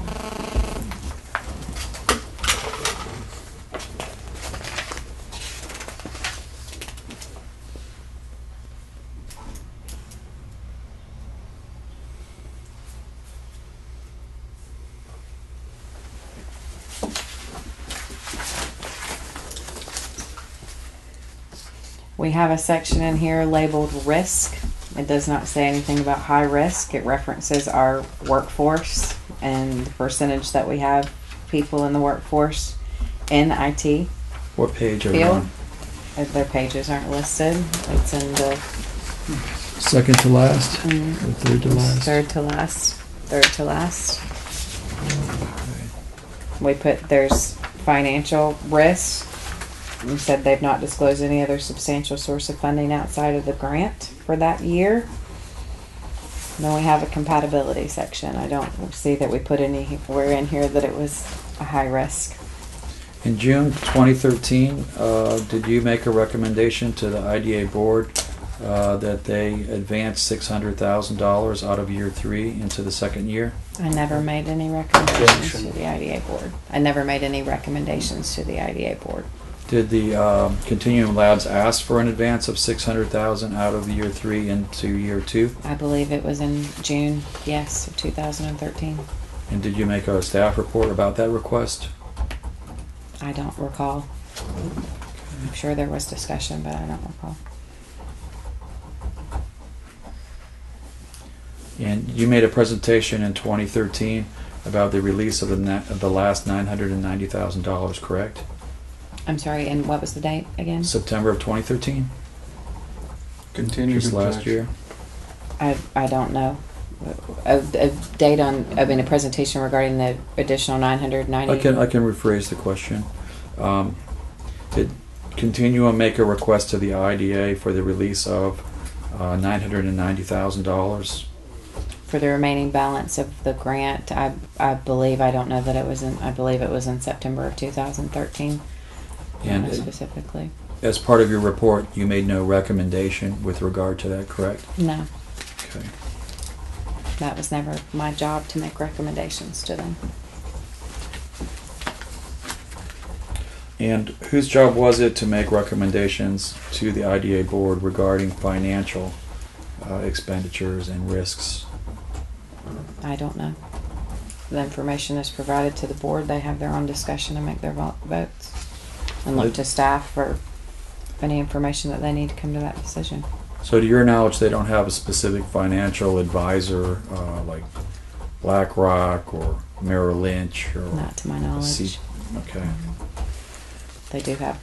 We have a section in here labeled risk. It does not say anything about high risk. It references our workforce and the percentage that we have people in the workforce in IT What page are you field. on? Their pages aren't listed. It's in the Second to last? Or third to last? third to last. Third to last. We put there's financial risk. We said they've not disclosed any other substantial source of funding outside of the grant for that year. And then we have a compatibility section. I don't see that we put anywhere in here that it was a high risk. In June 2013, did you make a recommendation to the IDA board that they advance $600,000 out of year 3 into the second year? I never made any recommendations Objection. to the IDA board. I never made any recommendations to the IDA board. Did the Continuum Labs ask for an advance of $600,000 out of year 3 into year 2? I believe it was in June, yes, of 2013. And did you make a staff report about that request? I don't recall. I'm sure there was discussion, but I don't recall. And you made a presentation in 2013 about the release of the last $990,000, correct? I'm sorry, and what was the date again? September of 2013? Continued Just last objection. year? I don't know. A date on, I mean, a presentation regarding the additional 990. I can rephrase the question. Did Continuum make a request to the IDA for the release of $990,000? For the remaining balance of the grant, I believe, I don't know that it was in, I believe it was in September of 2013. And Specifically. as part of your report, you made no recommendation with regard to that, correct? No, Okay. that was never my job to make recommendations to them. And whose job was it to make recommendations to the IDA board regarding financial expenditures and risks? I don't know. The information is provided to the board. They have their own discussion and make their votes. And look to staff for any information that they need to come to that decision. So to your knowledge, they don't have a specific financial advisor like BlackRock or Merrill Lynch or Not to my knowledge. Okay. They do have,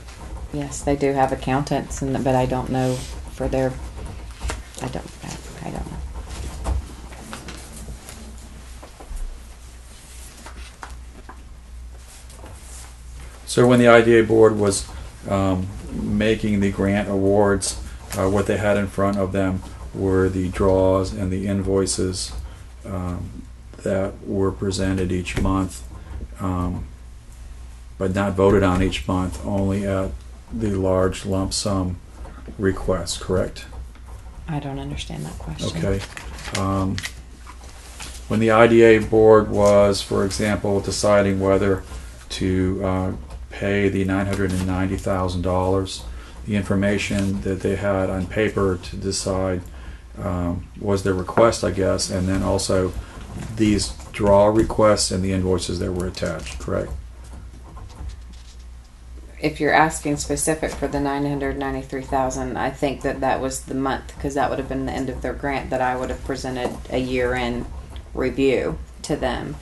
yes, they do have accountants, but I don't know for their, I don't know. So when the IDA board was making the grant awards, what they had in front of them were the draws and the invoices that were presented each month, but not voted on each month, only at the large lump sum request, correct? I don't understand that question. Okay. When the IDA board was, for example, deciding whether to pay the $990,000, the information that they had on paper to decide was their request, I guess, and then also these draw requests and the invoices that were attached, correct? If you're asking specific for the 993,000, I think that was the month, because that would have been the end of their grant, that I would have presented a year-end review to them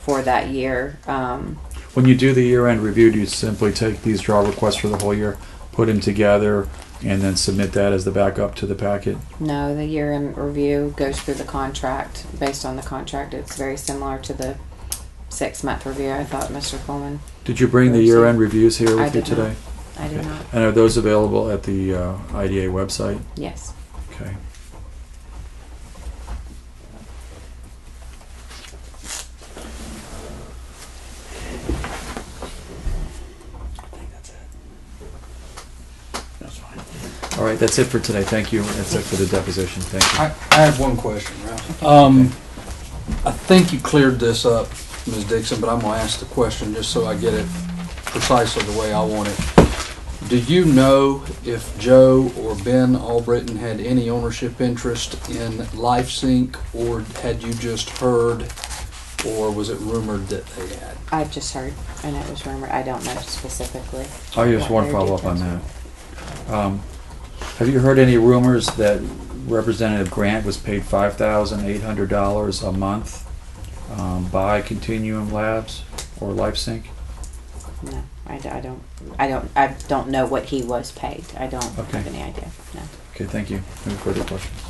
for that year. When you do the year-end review, do you simply take these draw requests for the whole year, put them together, and then submit that as the backup to the packet? No, the year-end review goes through the contract. Based on the contract, it's very similar to the 6-month review. I thought, Mr. Coleman. Did you bring the year-end reviews here I with you did today? not. I did Okay. not. And are those available at the IDA website? Yes. Okay. I think that's it. That's fine. All right, that's it for today. Thank you. That's it for the deposition. Thank you. I have one question, Ralph. I think you cleared this up, Ms. Dixon, but I'm going to ask the question just so I get it precisely the way I want it. Do you know if Joe or Ben Albritton had any ownership interest in LifeSync, or had you just heard, or was it rumored that they had? I've just heard, and it was rumored. I don't know specifically. I just want to What their follow up on details that. Have you heard any rumors that Representative Grant was paid $5,800 a month by Continuum Labs or LifeSync? were. No, I don't know what he was paid. I don't Okay. have any idea. No. Okay, thank you. Any further questions?